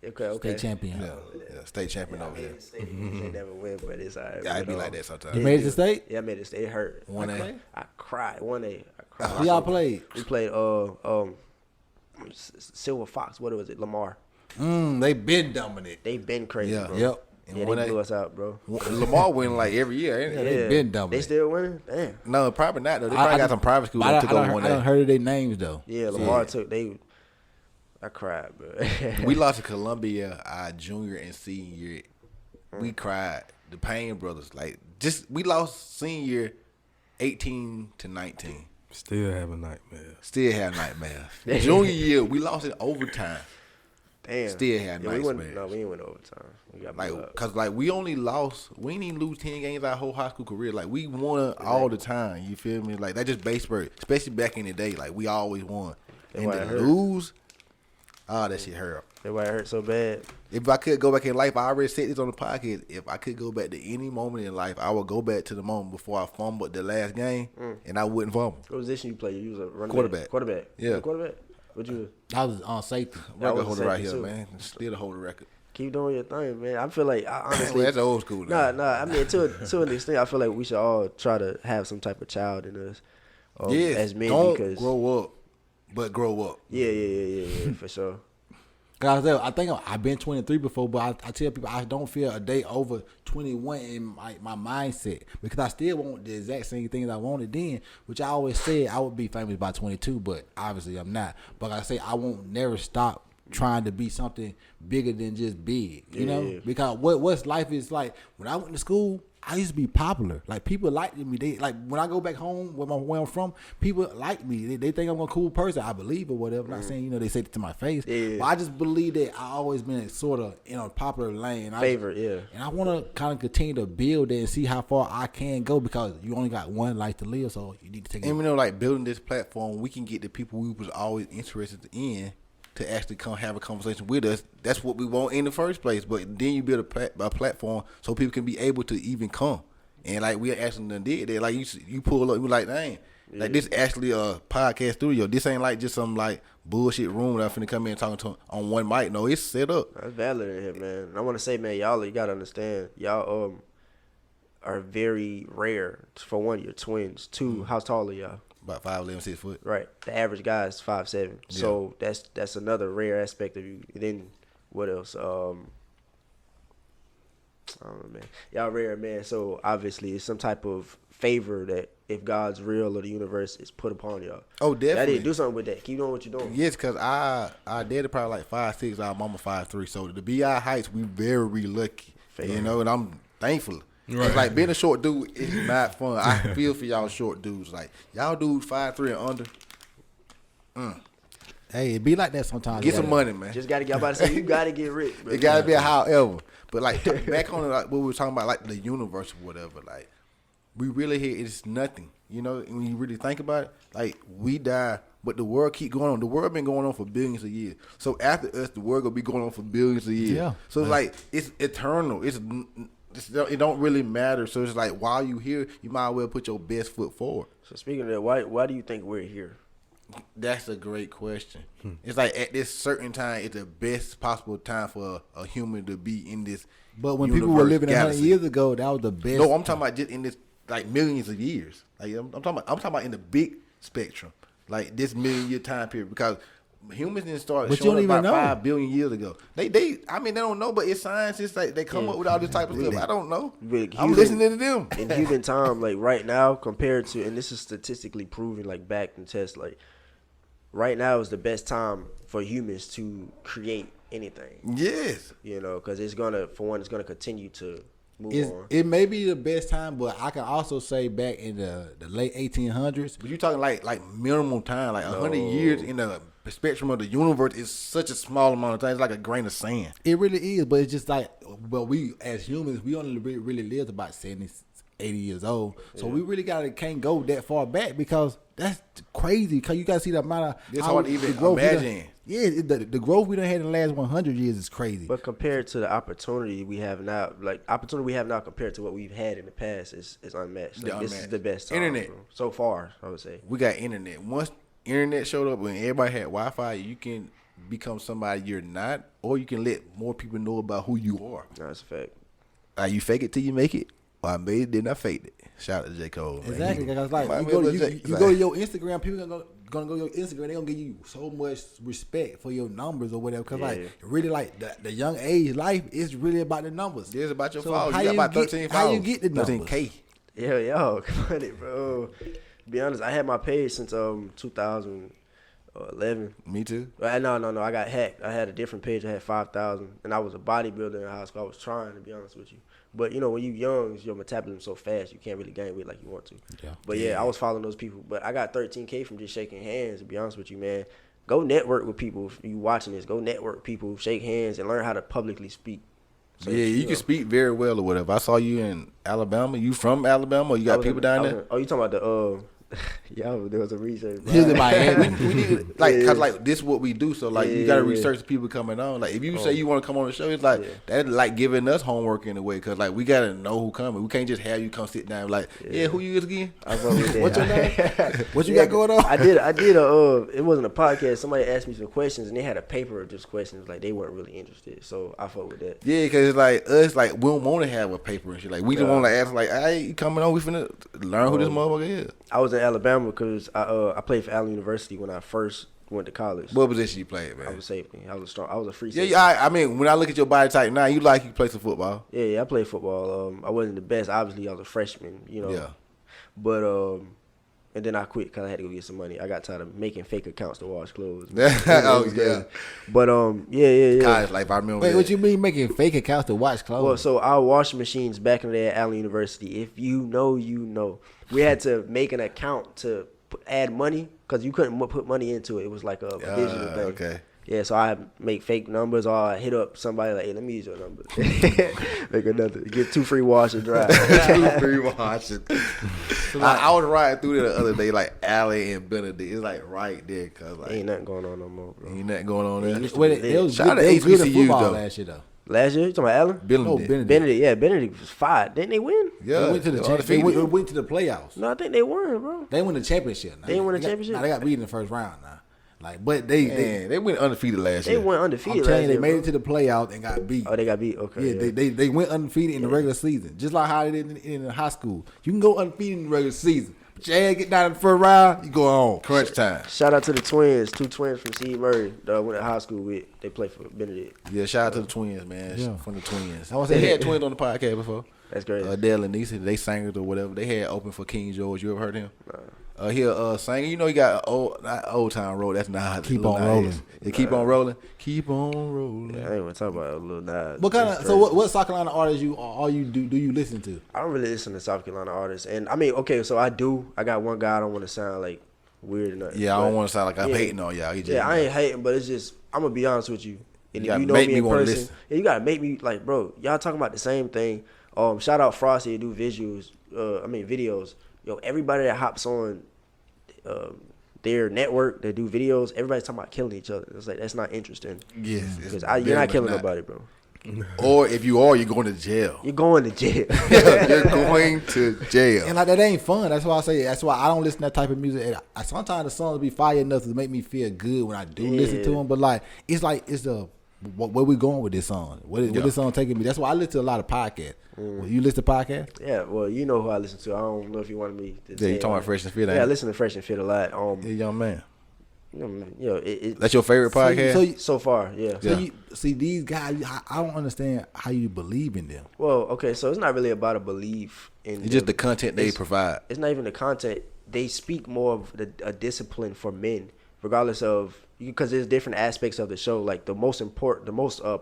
[SPEAKER 1] Okay.
[SPEAKER 4] State champion.
[SPEAKER 3] Yeah, state champion over here.
[SPEAKER 1] They never win, but it's all right.
[SPEAKER 3] Yeah, I be like that sometimes.
[SPEAKER 4] You made it to state?
[SPEAKER 1] Yeah, I made it to state. It hurt.
[SPEAKER 3] 1A.
[SPEAKER 1] I cried. 1A. I cried.
[SPEAKER 4] Who y'all played?
[SPEAKER 1] We played Silver Fox. What was it? Lamar.
[SPEAKER 4] They been dominant.
[SPEAKER 1] They been crazy,
[SPEAKER 3] Yeah.
[SPEAKER 1] bro.
[SPEAKER 4] Yep.
[SPEAKER 1] Yeah, they blew us out, bro.
[SPEAKER 3] Lamar win like every year, ain't it?
[SPEAKER 4] They been dominant.
[SPEAKER 1] They still winning? Damn.
[SPEAKER 3] No, probably not though. They probably got some private school that took over one
[SPEAKER 4] I
[SPEAKER 3] day.
[SPEAKER 4] done heard of their names though.
[SPEAKER 1] Yeah, Lamar took. I cried, bro.
[SPEAKER 3] We lost to Columbia our junior and senior year. We cried. The Payne brothers, we lost senior year 18-19.
[SPEAKER 5] Still having nightmares.
[SPEAKER 3] Still have nightmares. Junior year, we lost in overtime.
[SPEAKER 1] Damn.
[SPEAKER 3] Still had
[SPEAKER 1] we
[SPEAKER 3] nightmares.
[SPEAKER 1] ain't went overtime. We got blew up.
[SPEAKER 3] Cause we only lost. We didn't even lose 10 games our whole high school career. Like we won all the time. You feel me? Like that just base spurt, especially back in the day. Like we always won.
[SPEAKER 1] That's
[SPEAKER 3] And
[SPEAKER 1] why
[SPEAKER 3] to
[SPEAKER 1] it hurt.
[SPEAKER 3] lose, that shit hurt.
[SPEAKER 1] That's why it hurt so bad.
[SPEAKER 3] If I could go back in life, I already said this on the podcast. If I could go back to any moment in life, I would go back to the moment before I fumbled the last game, and I wouldn't fumble.
[SPEAKER 1] What position you play? You was a running
[SPEAKER 3] Quarterback.
[SPEAKER 1] back. Quarterback.
[SPEAKER 3] Yeah.
[SPEAKER 1] You a quarterback. What you?
[SPEAKER 4] I was on safety.
[SPEAKER 1] That
[SPEAKER 3] Record
[SPEAKER 1] was
[SPEAKER 3] holder right
[SPEAKER 1] safety,
[SPEAKER 3] here,
[SPEAKER 1] too.
[SPEAKER 3] man. Still to hold the record.
[SPEAKER 1] Keep doing your thing, man. I feel like honestly.
[SPEAKER 3] Well, that's old school. Now.
[SPEAKER 1] Nah. I mean, to an extent, I feel like we should all try to have some type of child in us.
[SPEAKER 3] Yes.
[SPEAKER 1] As men,
[SPEAKER 3] Don't
[SPEAKER 1] because
[SPEAKER 3] grow up, but grow up.
[SPEAKER 1] Yeah, for sure.
[SPEAKER 4] Cause I think I've been 23 before, but I tell people I don't feel a day over 21 in my mindset because I still want the exact same things I wanted then, which I always said I would be famous by 22, but obviously I'm not. But like I say I won't never stop trying to be something bigger than just big, you know? Because what's life is like when I went to school, I used to be popular. Like people liked me. They like when I go back home where I'm from, people like me. They think I'm a cool person. I believe or whatever. I'm not saying they say it to my face. But I just believe that I always been sort of in a popular lane.
[SPEAKER 1] Favorite,
[SPEAKER 4] And I want to kind of continue to build it and see how far I can go because you only got one life to live, so you need to take it.
[SPEAKER 3] And we know, like building this platform, we can get the people we was always interested in to actually come have a conversation with us. That's what we want in the first place. But then you build a platform so people can be able to even come. And like we actually done did that. Like you pull up, you like, dang, like this actually a podcast studio. This ain't like just some like bullshit room that I'm finna come in and talking to on one mic. No, it's set up.
[SPEAKER 1] That's valid in here, man. I want to say, man, you gotta understand, y'all are very rare. For one, you're twins. Two, how tall are y'all?
[SPEAKER 3] About 5'11", 6 foot.
[SPEAKER 1] Right. The average guy is 5'7". So that's another rare aspect of you. And then what else? I don't know, man. Y'all rare, man. So obviously it's some type of favor that if God's real or the universe is put upon y'all.
[SPEAKER 3] Oh, definitely.
[SPEAKER 1] That did do something with that. Keep doing what you're doing.
[SPEAKER 3] Yes, because our daddy probably like 5'6", our mama 5'3". So to be our heights, we very lucky.
[SPEAKER 1] Fair.
[SPEAKER 3] You know, and I'm thankful.
[SPEAKER 5] Right.
[SPEAKER 3] It's like being a short dude is not fun. I feel for y'all short dudes. Like y'all dudes 5'3" and under.
[SPEAKER 4] Hey, it be like that sometimes.
[SPEAKER 3] Get some money, man.
[SPEAKER 1] Just gotta get. I'm about to say you gotta get rich. Bro.
[SPEAKER 3] It gotta be a however. But like back on like what we were talking about, like the universe or whatever. Like we really here. It's nothing. You know, when you really think about it, like we die, but the world keep going on. The world been going on for billions of years. So after us, the world gonna be going on for billions of years.
[SPEAKER 4] Yeah.
[SPEAKER 3] So like it's eternal. It don't really matter. So it's like while you here, you might as well put your best foot forward.
[SPEAKER 1] So speaking of that, why do you think we're here?
[SPEAKER 3] That's a great question. It's like at this certain time, it's the best possible time for a human to be in this.
[SPEAKER 4] But when people were living 100
[SPEAKER 3] galaxy.
[SPEAKER 4] years ago, that was the best.
[SPEAKER 3] No, I'm talking about just in this like millions of years. Like I'm talking about in the big spectrum, like this million-year time period, because humans didn't start
[SPEAKER 4] But you
[SPEAKER 3] showing
[SPEAKER 4] don't
[SPEAKER 3] up
[SPEAKER 4] even
[SPEAKER 3] about
[SPEAKER 4] know.
[SPEAKER 3] 5 billion years ago. They don't know, but it's science. It's like they come up with all this type of stuff. I don't know. I'm listening to them.
[SPEAKER 1] In human time, like right now, compared to, and this is statistically proven, like back in tests, like right now is the best time for humans to create anything.
[SPEAKER 3] Yes.
[SPEAKER 1] You know, because it's gonna continue to move on.
[SPEAKER 4] It may be the best time, but I can also say back in the late 1800s.
[SPEAKER 3] But you're talking like minimum time, like 100 years in the spectrum of the universe is such a small amount of time. It's like a grain of sand.
[SPEAKER 4] It really is, but it's just like, well, we as humans, we only really lived about 70, 80 years old. So we really can't go that far back because that's crazy. Because you got to see the amount of
[SPEAKER 3] It's hard to even imagine.
[SPEAKER 4] The growth we done had in the last 100 years is crazy.
[SPEAKER 1] But compared to the opportunity we have now, compared to what we've had in the past is unmatched. Like, this is the best time,
[SPEAKER 3] Internet.
[SPEAKER 1] bro. So far, I would say.
[SPEAKER 3] We got internet. Once internet showed up, when everybody had Wi-Fi, you can become somebody you're not, or you can let more people know about who you are.
[SPEAKER 1] That's a fact.
[SPEAKER 3] Like you fake it till you make it, or I made it, then I faked it. Shout out to J. Cole. Man.
[SPEAKER 4] Exactly. Because like
[SPEAKER 3] Might
[SPEAKER 4] you
[SPEAKER 3] be
[SPEAKER 4] go
[SPEAKER 3] able
[SPEAKER 4] to
[SPEAKER 3] to
[SPEAKER 4] you
[SPEAKER 3] like-
[SPEAKER 4] go to your Instagram, people gonna go to your Instagram. They gonna give you so much respect for your numbers or whatever. Because like really like the young age life is really about the numbers.
[SPEAKER 3] It's about your
[SPEAKER 4] So
[SPEAKER 3] followers.
[SPEAKER 4] how
[SPEAKER 3] You got
[SPEAKER 4] you
[SPEAKER 3] about
[SPEAKER 4] get-
[SPEAKER 3] 13
[SPEAKER 4] how you
[SPEAKER 3] followers.
[SPEAKER 4] get the numbers?
[SPEAKER 3] 13K.
[SPEAKER 1] Yeah, yo, funny, bro. To be honest, I had my page since 2011.
[SPEAKER 3] Me too.
[SPEAKER 1] No, I got hacked. I had a different page. I had 5,000, and I was a bodybuilder in high school. I was trying, to be honest with you. But you know, when you young, your metabolism so fast, you can't really gain weight like you want to.
[SPEAKER 4] Yeah.
[SPEAKER 1] But yeah, I was following those people. But I got 13K from just shaking hands. To be honest with you, man, go network with people. If you watching this, go network people, shake hands, and learn how to publicly speak. So,
[SPEAKER 3] Yeah, you can speak very well or whatever. I saw you in Alabama. You from Alabama? Or you got people down there?
[SPEAKER 1] Oh, you talking about the yeah, there was a research.
[SPEAKER 4] Here's in Miami.
[SPEAKER 3] we need like, cause like this is what we do. So like you gotta
[SPEAKER 1] Yeah.
[SPEAKER 3] research the people coming on. Like if you say you want to come on the show, it's like that's like giving us homework in a way. Cause like we gotta know who coming. We can't just have you come sit down and like who you is again?
[SPEAKER 1] I fuck with that.
[SPEAKER 3] What's your name?
[SPEAKER 4] What you got going on?
[SPEAKER 1] I did a it wasn't a podcast. Somebody asked me some questions and they had a paper of just questions. Like they weren't really interested. So I fuck with that.
[SPEAKER 3] Yeah, cause it's like us, like we don't want to have a paper and shit. Like we just want to ask, like, hey, you coming on? We finna learn who this motherfucker is.
[SPEAKER 1] I was in Alabama because I played for Allen University when I first went to college.
[SPEAKER 3] What position you played,
[SPEAKER 1] I
[SPEAKER 3] man?
[SPEAKER 1] was safety. I was strong. I was a free
[SPEAKER 3] Yeah,
[SPEAKER 1] safety.
[SPEAKER 3] yeah. I mean, when I look at your body type now, you play some football.
[SPEAKER 1] Yeah, I played football. I wasn't the best. Obviously, I was a freshman,
[SPEAKER 3] Yeah.
[SPEAKER 1] But and then I quit because I had to go get some money. I got tired of making fake accounts to wash clothes.
[SPEAKER 3] Oh, yeah.
[SPEAKER 1] But yeah.
[SPEAKER 3] College life, I remember.
[SPEAKER 4] Wait,
[SPEAKER 3] that.
[SPEAKER 4] what you mean making fake accounts to watch clothes?
[SPEAKER 1] Well, so our washing machines back in the day at Allen University, if you know, you know. We had to make an account to add money because you couldn't put money into it. It was like a digital thing.
[SPEAKER 3] Okay.
[SPEAKER 1] Yeah, so I make fake numbers or I hit up somebody like, hey, let me use your number. Make another. Get 2 free wash and dry.
[SPEAKER 3] 2 free washes. I was riding through there the other day, like Allen and Benedict. It's like right there, cause like
[SPEAKER 1] Ain't nothing going on no more, bro.
[SPEAKER 3] ain't nothing going on there.
[SPEAKER 4] They was
[SPEAKER 3] Shout out
[SPEAKER 4] good,
[SPEAKER 3] to
[SPEAKER 4] they was good at
[SPEAKER 3] HBCUs
[SPEAKER 4] football
[SPEAKER 3] though.
[SPEAKER 4] last year though.
[SPEAKER 1] Last year, you talking about Allen?
[SPEAKER 3] Benedict.
[SPEAKER 4] Benedict.
[SPEAKER 1] Yeah, Benedict was 5. Didn't they win?
[SPEAKER 3] Yeah,
[SPEAKER 4] They went to the
[SPEAKER 3] undefeated.
[SPEAKER 4] they went to the playoffs.
[SPEAKER 1] No, I think they won, bro.
[SPEAKER 4] They won the championship. Now.
[SPEAKER 1] They won the championship?
[SPEAKER 4] Nah, they got beat in the first round now. Like, but
[SPEAKER 3] They went undefeated last
[SPEAKER 1] They
[SPEAKER 3] year.
[SPEAKER 1] went
[SPEAKER 4] I'm
[SPEAKER 1] undefeated
[SPEAKER 4] telling
[SPEAKER 1] last
[SPEAKER 4] you, they
[SPEAKER 1] year,
[SPEAKER 4] made
[SPEAKER 1] bro.
[SPEAKER 4] it to the playoffs and got beat.
[SPEAKER 1] Oh, they got beat? Okay.
[SPEAKER 4] Yeah, they went undefeated in the regular season, just like how they did in high school. You can go undefeated in the regular season, but your ass get down in the first round, you go on.
[SPEAKER 3] Crunch time.
[SPEAKER 1] Shout out to the twins, 2 twins from C. Murray that I went to high school with. They play for Benedict.
[SPEAKER 3] Yeah, shout out to the twins, man.
[SPEAKER 4] Yeah.
[SPEAKER 3] From the twins.
[SPEAKER 4] I was
[SPEAKER 3] They
[SPEAKER 4] saying-
[SPEAKER 3] had twins on the podcast before.
[SPEAKER 1] That's great.
[SPEAKER 3] Dale and Nisa, they singers or whatever. They had open for King George. You ever heard him? He a singer. You know he got not Old Town Road. That's not
[SPEAKER 4] Keep on rolling.
[SPEAKER 3] Yeah, keep on rolling. Keep on rolling.
[SPEAKER 1] I ain't want to talk about a little Nas.
[SPEAKER 4] What kind
[SPEAKER 1] That's
[SPEAKER 4] of so
[SPEAKER 1] crazy.
[SPEAKER 4] what South Carolina artists do you listen to?
[SPEAKER 1] I don't really listen to South Carolina artists, and I mean, okay, so I do. I got one guy. I don't want to sound like weird or nothing.
[SPEAKER 3] Yeah, I don't want to sound like I'm
[SPEAKER 1] yeah.
[SPEAKER 3] hating on y'all. He just,
[SPEAKER 1] Yeah, I ain't hating, but it's just I'm gonna be honest with you. And
[SPEAKER 3] You
[SPEAKER 1] if
[SPEAKER 3] gotta
[SPEAKER 1] you know
[SPEAKER 3] make
[SPEAKER 1] me
[SPEAKER 3] me
[SPEAKER 1] in
[SPEAKER 3] wanna
[SPEAKER 1] person,
[SPEAKER 3] listen.
[SPEAKER 1] yeah, you gotta make me like, bro. Y'all talking about the same thing. Shout out Frosty to do visuals. Videos. Yo, everybody that hops on their network that do videos, everybody's talking about killing each other. It's like that's not interesting.
[SPEAKER 3] yes,
[SPEAKER 1] Because
[SPEAKER 3] it's
[SPEAKER 1] you're
[SPEAKER 3] very
[SPEAKER 1] not killing
[SPEAKER 3] much
[SPEAKER 1] nobody, bro.
[SPEAKER 3] Or if you are, you're going to jail.
[SPEAKER 1] You're going to jail.
[SPEAKER 3] You're going to jail.
[SPEAKER 4] And like that ain't fun. That's why I say. That's why I don't listen to that type of music. And sometimes the songs be fire enough to make me feel good when I do listen to them. But like it's the where we going with this song? Where this song taking me? That's why I listen to a lot of podcasts. You listen to podcasts?
[SPEAKER 1] Yeah, well, you know who I listen to. I don't know if you wanted me to
[SPEAKER 3] Yeah,
[SPEAKER 1] say
[SPEAKER 3] you
[SPEAKER 1] it
[SPEAKER 3] talking
[SPEAKER 1] on
[SPEAKER 3] about
[SPEAKER 1] it.
[SPEAKER 3] Fresh and Fit,
[SPEAKER 1] Yeah,
[SPEAKER 3] ain't
[SPEAKER 1] I
[SPEAKER 3] you?
[SPEAKER 1] listen to Fresh and Fit a lot.
[SPEAKER 3] You're a young man.
[SPEAKER 1] It
[SPEAKER 3] That's your favorite podcast?
[SPEAKER 1] so far, yeah.
[SPEAKER 4] So you see these guys. I don't understand how you believe in them.
[SPEAKER 1] Well, okay, so it's not really about a belief in
[SPEAKER 3] It's just the
[SPEAKER 1] them.
[SPEAKER 3] content they provide.
[SPEAKER 1] It's not even the content. They speak more of a discipline for men, regardless of because there's different aspects of the show. Like the most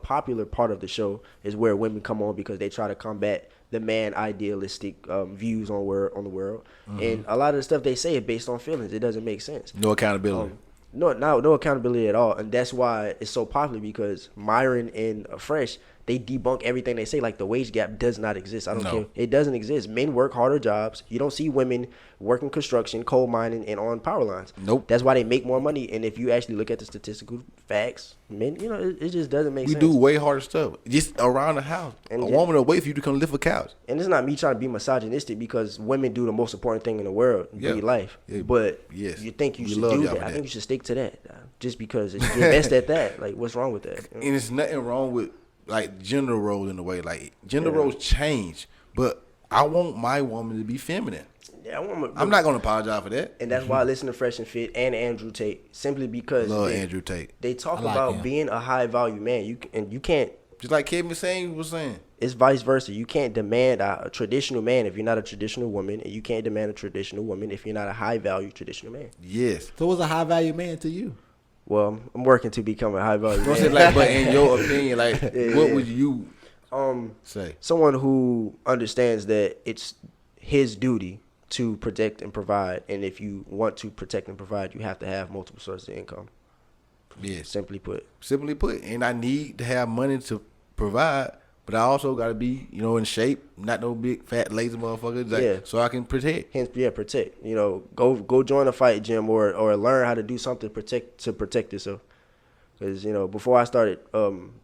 [SPEAKER 1] popular part of the show is where women come on because they try to combat the man idealistic views on the world, and a lot of the stuff they say is based on feelings. It doesn't make sense.
[SPEAKER 3] No accountability.
[SPEAKER 1] No accountability at all, and that's why it's so popular because Myron and Fresh, they debunk everything they say. Like the wage gap does not exist. I don't care. It doesn't exist. Men work harder jobs. You don't see women working construction, coal mining, and on power lines.
[SPEAKER 3] Nope.
[SPEAKER 1] That's why they make more money. And if you actually look at the statistical facts, men, it just doesn't make
[SPEAKER 3] We
[SPEAKER 1] sense.
[SPEAKER 3] do way harder stuff. Just around the house.
[SPEAKER 1] And
[SPEAKER 3] a
[SPEAKER 1] just-
[SPEAKER 3] woman will wait for you to come lift a couch.
[SPEAKER 1] And it's not me trying to be misogynistic because women do the most important thing in the world,
[SPEAKER 3] Yeah.
[SPEAKER 1] breed life.
[SPEAKER 3] Yeah.
[SPEAKER 1] But
[SPEAKER 3] Yes.
[SPEAKER 1] you think you
[SPEAKER 3] We
[SPEAKER 1] should
[SPEAKER 3] love
[SPEAKER 1] do
[SPEAKER 3] y'all
[SPEAKER 1] that.
[SPEAKER 3] for
[SPEAKER 1] I
[SPEAKER 3] that.
[SPEAKER 1] think you should stick to that just because you're best at that. Like, what's wrong with that?
[SPEAKER 3] And it's nothing wrong with like gender roles in a way. Like gender roles change, but I want my woman to be feminine.
[SPEAKER 1] Yeah,
[SPEAKER 3] I'm not gonna apologize for that.
[SPEAKER 1] And that's why I listen to Fresh and Fit and Andrew Tate simply because
[SPEAKER 3] Love Andrew Tate.
[SPEAKER 1] they talk
[SPEAKER 4] I like
[SPEAKER 1] about
[SPEAKER 4] him.
[SPEAKER 1] being a high value man. You can't.
[SPEAKER 3] Just like Kevin was saying.
[SPEAKER 1] It's vice versa. You can't demand a traditional man if you're not a traditional woman, and you can't demand a traditional woman if you're not a high value traditional man.
[SPEAKER 3] Yes.
[SPEAKER 4] So what's a high value man to you?
[SPEAKER 1] Well, I'm working to become a high value
[SPEAKER 3] Don't say
[SPEAKER 1] man.
[SPEAKER 3] like, but in your opinion, like,
[SPEAKER 1] Yeah.
[SPEAKER 3] what would you say?
[SPEAKER 1] Someone who understands that it's his duty to protect and provide, and if you want to protect and provide, you have to have multiple sources of income.
[SPEAKER 3] Yes.
[SPEAKER 1] Simply put.
[SPEAKER 3] Simply put, and I need to have money to provide, but I also got to be, in shape, not no big fat lazy motherfucker, like,
[SPEAKER 1] Yeah.
[SPEAKER 3] so I can protect.
[SPEAKER 1] Hence, yeah, protect. Go join a fight gym or learn how to do something to protect yourself. Because before I started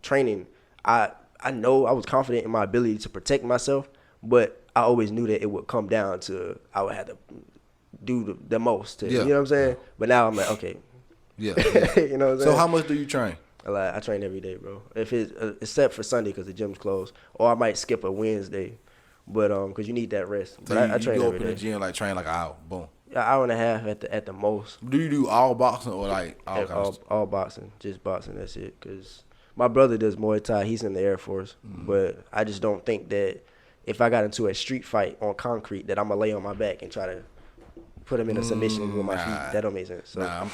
[SPEAKER 1] training, I know I was confident in my ability to protect myself, but I always knew that it would come down to I would have to do the most. To,
[SPEAKER 3] Yeah.
[SPEAKER 1] You know what I'm saying? But now I'm like, okay.
[SPEAKER 3] Yeah.
[SPEAKER 1] You know what I'm saying?
[SPEAKER 3] So how much do you train?
[SPEAKER 1] I train every day, bro. If it's except for Sunday because the gym's closed, or I might skip a Wednesday, but because you need that rest. But
[SPEAKER 3] So
[SPEAKER 1] I train
[SPEAKER 3] you go
[SPEAKER 1] every
[SPEAKER 3] up in the
[SPEAKER 1] day.
[SPEAKER 3] gym, like train like an hour, boom.
[SPEAKER 1] An hour and a half at the most.
[SPEAKER 3] Do you do all boxing or like all kinds of stuff?
[SPEAKER 1] All boxing, just boxing. That's it. Cause my brother does Muay Thai. He's in the Air Force, but I just don't think that if I got into a street fight on concrete, that I'm gonna lay on my back and try to put him in a submission with my feet. That don't make sense. So,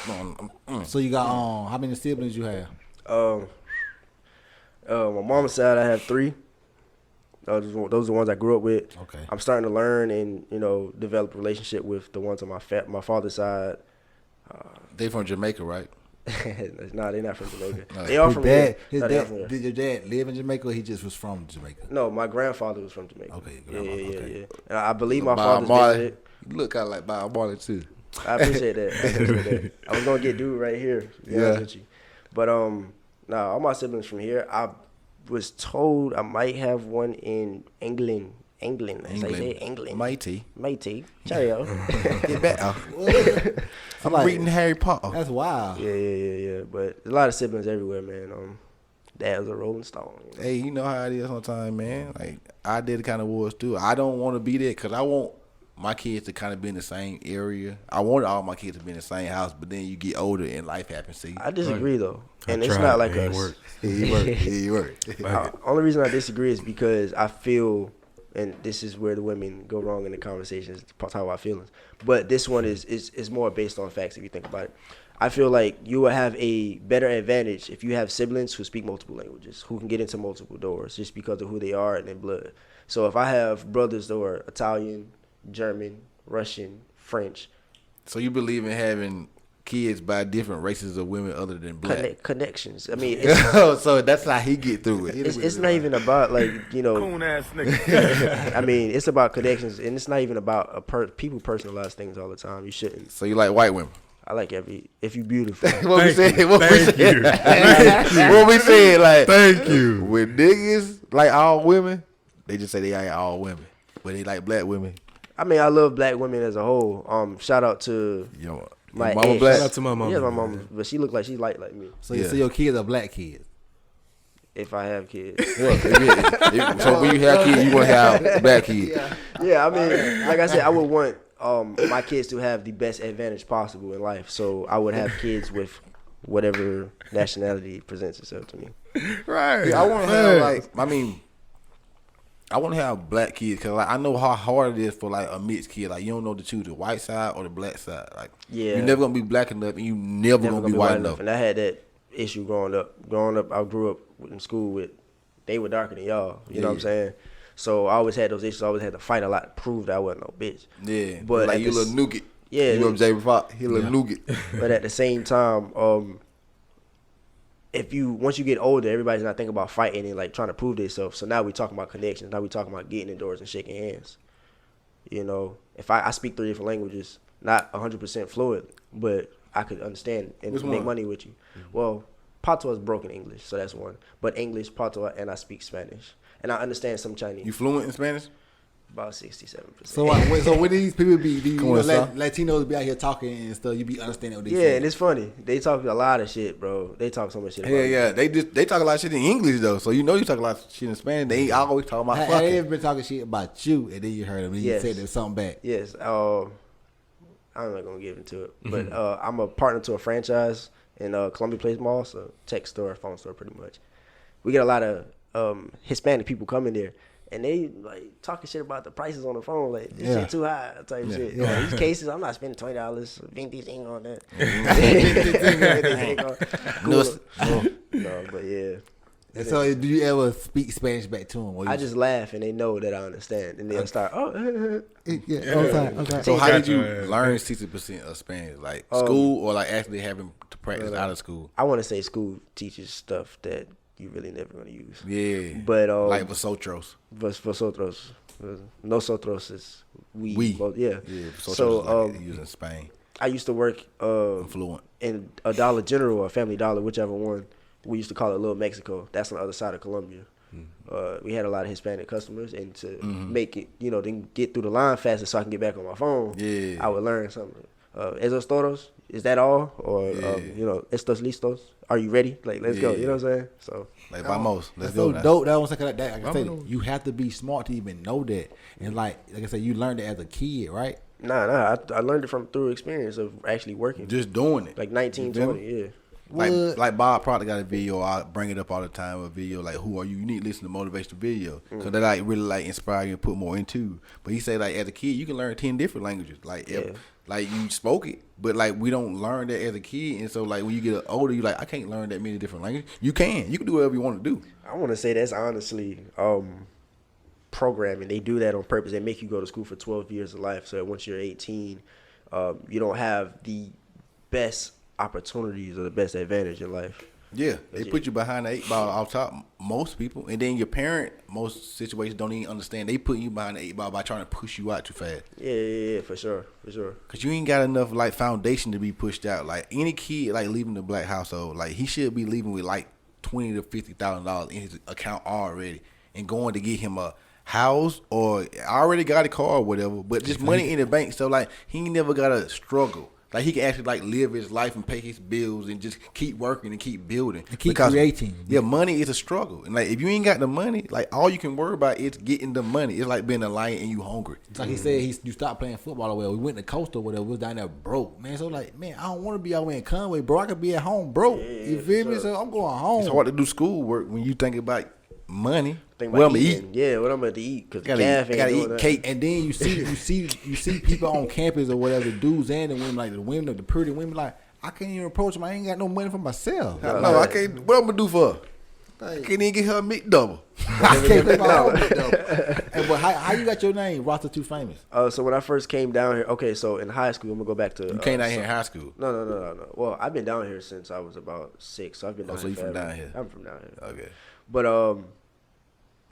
[SPEAKER 4] So you got how many siblings you have?
[SPEAKER 1] my mom's side, I have 3. Those are the ones I grew up with.
[SPEAKER 4] Okay.
[SPEAKER 1] I'm starting to learn and develop a relationship with the ones on my father's side.
[SPEAKER 3] They from Jamaica, right?
[SPEAKER 1] Nah, they're not from Jamaica. They are from here.
[SPEAKER 4] Did your dad live in Jamaica or he just was from Jamaica?
[SPEAKER 1] No, my grandfather was from Jamaica.
[SPEAKER 4] Okay.
[SPEAKER 1] Yeah. And I believe my
[SPEAKER 3] Bob
[SPEAKER 1] father's
[SPEAKER 3] Marley.
[SPEAKER 1] visited.
[SPEAKER 3] You look kind of like Bob Marley too.
[SPEAKER 1] I appreciate that. I was gonna get dude right here. To be honest with you. But all my siblings from here. I was told I might have one in England. England.
[SPEAKER 3] Matey.
[SPEAKER 1] Cheerio.
[SPEAKER 3] Get better. I'm
[SPEAKER 4] like,
[SPEAKER 3] reading Harry Potter.
[SPEAKER 4] That's wild.
[SPEAKER 1] Yeah. But a lot of siblings everywhere, man. Dad was a Rolling Stone.
[SPEAKER 3] Hey, you know how it is sometimes, man. Like, I did kind of wars too. I don't want to be there because I want my kids to kind of be in the same area. I wanted all my kids to be in the same house, but then you get older and life happens to you.
[SPEAKER 1] I disagree, though. And
[SPEAKER 5] it's
[SPEAKER 1] not like
[SPEAKER 5] it
[SPEAKER 1] us.
[SPEAKER 3] He worked.
[SPEAKER 1] Only reason I disagree is because I feel, and this is where the women go wrong in the conversations, talk about feelings. But this one is more based on facts if you think about it. I feel like you will have a better advantage if you have siblings who speak multiple languages, who can get into multiple doors just because of who they are and their blood. So if I have brothers that are Italian, German, Russian, French.
[SPEAKER 3] So you believe in having kids by different races of women other than black?
[SPEAKER 1] Connections. I mean,
[SPEAKER 3] so that's how he get through it.
[SPEAKER 1] It's not even about
[SPEAKER 6] Coon ass nigga.
[SPEAKER 1] I mean, it's about connections, and it's not even about people personalize things all the time. You shouldn't.
[SPEAKER 3] So you like white women?
[SPEAKER 1] I like if you beautiful.
[SPEAKER 3] What we said?
[SPEAKER 5] What we
[SPEAKER 3] said? Like,
[SPEAKER 5] thank you.
[SPEAKER 3] When niggas like all women, they just say they ain't all women, but they like black women.
[SPEAKER 1] I mean, I love black women as a whole. Shout out to my
[SPEAKER 3] mama
[SPEAKER 1] ex.
[SPEAKER 3] black.
[SPEAKER 5] Shout out to my mama.
[SPEAKER 1] Yeah, my mama, but she look like she light like me.
[SPEAKER 4] So your kids are black kids.
[SPEAKER 1] If I have kids.
[SPEAKER 3] So when you have kids, you want to have black kids.
[SPEAKER 1] Yeah, I mean, like I said, I would want my kids to have the best advantage possible in life. So I would have kids with whatever nationality presents itself to me.
[SPEAKER 5] Right.
[SPEAKER 3] Yeah, I want to have I want to have black kids because I know how hard it is for like a mixed kid. Like you don't know to choose the white side or the black side. Like you're never gonna be black enough, and you never gonna be white enough.
[SPEAKER 1] And I had that issue growing up. I grew up in school with they were darker than y'all. You know what I'm saying? So I always had those issues. I always had to fight a lot to prove that I wasn't no bitch.
[SPEAKER 3] Yeah,
[SPEAKER 1] but
[SPEAKER 3] like you little nougat.
[SPEAKER 1] Yeah,
[SPEAKER 3] you know Jamie Foxx. He little nougat.
[SPEAKER 1] But at the same time, once you get older, everybody's not thinking about fighting and like trying to prove themselves. So now we talking about connections. Now we talking about getting indoors and shaking hands. You know, if I speak 3 different languages, not 100% fluent, but I could understand and make money with you. Well, Patois is broken English, so that's one. But English, Patois, and I speak Spanish, and I understand some Chinese.
[SPEAKER 3] You fluent in Spanish?
[SPEAKER 1] About 67%.
[SPEAKER 4] So when these people be Latinos be out here talking and stuff, you be understanding what they say.
[SPEAKER 1] Yeah, and it's funny. They talk a lot of shit, bro. They talk so much shit.
[SPEAKER 3] Yeah. They talk a lot of shit in English though, so you know you talk a lot of shit in Spanish. They always talk about fucking.
[SPEAKER 4] Have they ever been talking shit about you and then you heard them and you said there's something back?
[SPEAKER 1] Yes. I'm not gonna get into it, but I'm a partner to a franchise in Columbia Place Mall, so tech store, phone store, pretty much. We get a lot of Hispanic people coming there. And they like talking shit about the prices on the phone, like this shit too high type shit. Yeah. These cases, I'm not spending $20. $20 on that. No, but yeah.
[SPEAKER 4] And so, do you ever speak Spanish back to them?
[SPEAKER 1] I just laugh, and they know that I understand, and they'll start.
[SPEAKER 4] Okay.
[SPEAKER 3] So how did you learn 60% of Spanish? Like school, or like actually having to practice out of school?
[SPEAKER 1] I want to say school teaches stuff that you really never gonna use.
[SPEAKER 3] Yeah.
[SPEAKER 1] But
[SPEAKER 3] like vosotros.
[SPEAKER 1] Vosotros. Nosotros is we.
[SPEAKER 3] Yeah.
[SPEAKER 1] So
[SPEAKER 3] like using Spain.
[SPEAKER 1] I used to work
[SPEAKER 3] fluent
[SPEAKER 1] in a Dollar General or Family Dollar, whichever one. We used to call it Little Mexico. That's on the other side of Colombia. We had a lot of Hispanic customers, and to make it, then get through the line faster so I can get back on my phone, I would learn something. Esos todos, is that all? Or, estos listos? Are you ready? Like, let's go. You know what I'm saying? So,
[SPEAKER 3] like, vamos. Let's
[SPEAKER 4] go.
[SPEAKER 3] So
[SPEAKER 4] dope. That was like that. Like I said, you have to be smart to even know that. And like I said, you learned it as a kid, right?
[SPEAKER 1] Nah. I learned it through experience of actually working.
[SPEAKER 3] Just doing it.
[SPEAKER 1] Like 19, 20, yeah.
[SPEAKER 3] Like Bob Proctor got a video. I bring it up all the time. A video like, "Who are you?" You need to listen to motivational video because they like really like inspire you and put more into. But he say like as a kid you can learn 10 different languages. Like like you spoke it, but like we don't learn that as a kid. And so like when you get older, you like I can't learn that many different languages. You can do whatever you want to do.
[SPEAKER 1] I want to say that's honestly programming. They do that on purpose. They make you go to school for 12 years of life. So that once you're 18, you don't have the best opportunities or the best advantage in life.
[SPEAKER 3] Yeah, they put you behind the 8 ball off top, most people. And then your parent, most situations don't even understand. They put you behind the 8 ball by trying to push you out too fast.
[SPEAKER 1] Yeah, for sure.
[SPEAKER 3] Because you ain't got enough, like, foundation to be pushed out. Like, any kid, like, leaving the black household, like, he should be leaving with, like, $20,000 to $50,000 in his account already and going to get him a house or already got a car or whatever, but just money in the bank. So, like, he ain't never got to struggle. Like, he can actually, like, live his life and pay his bills and just keep working and keep building.
[SPEAKER 4] And keep creating.
[SPEAKER 3] Yeah, money is a struggle. And, like, if you ain't got the money, like, all you can worry about is getting the money. It's like being a lion and you hungry.
[SPEAKER 4] It's like he said, you stopped playing football. Well, we went to Coastal or whatever. We was down there broke, man. So, like, man, I don't want to be out there in Conway, bro. I could be at home broke. You feel me? So, I'm going home.
[SPEAKER 3] It's hard to do schoolwork when you think about money.
[SPEAKER 1] Think
[SPEAKER 3] what
[SPEAKER 1] about
[SPEAKER 3] I'm
[SPEAKER 1] eating. Yeah, what I'm about to eat. Because gotta
[SPEAKER 3] eat cake.
[SPEAKER 4] And then you see people on campus or whatever, the dudes and the women, like the women, the pretty women, like, I can't even approach them. I ain't got no money for myself.
[SPEAKER 3] No, I can't. What I'm gonna do for her? I can't even get her a McDouble.
[SPEAKER 4] I can't get my own McDouble. And but how you got your name, Rastatoofamous?
[SPEAKER 1] So when I first came down here, okay, so in high school, I'm gonna go back to.
[SPEAKER 3] You came down here in high school?
[SPEAKER 1] No. Well, I've been down here since I was about 6, so I've been down here.
[SPEAKER 3] So you from down here?
[SPEAKER 1] I'm from down here.
[SPEAKER 3] Okay.
[SPEAKER 1] But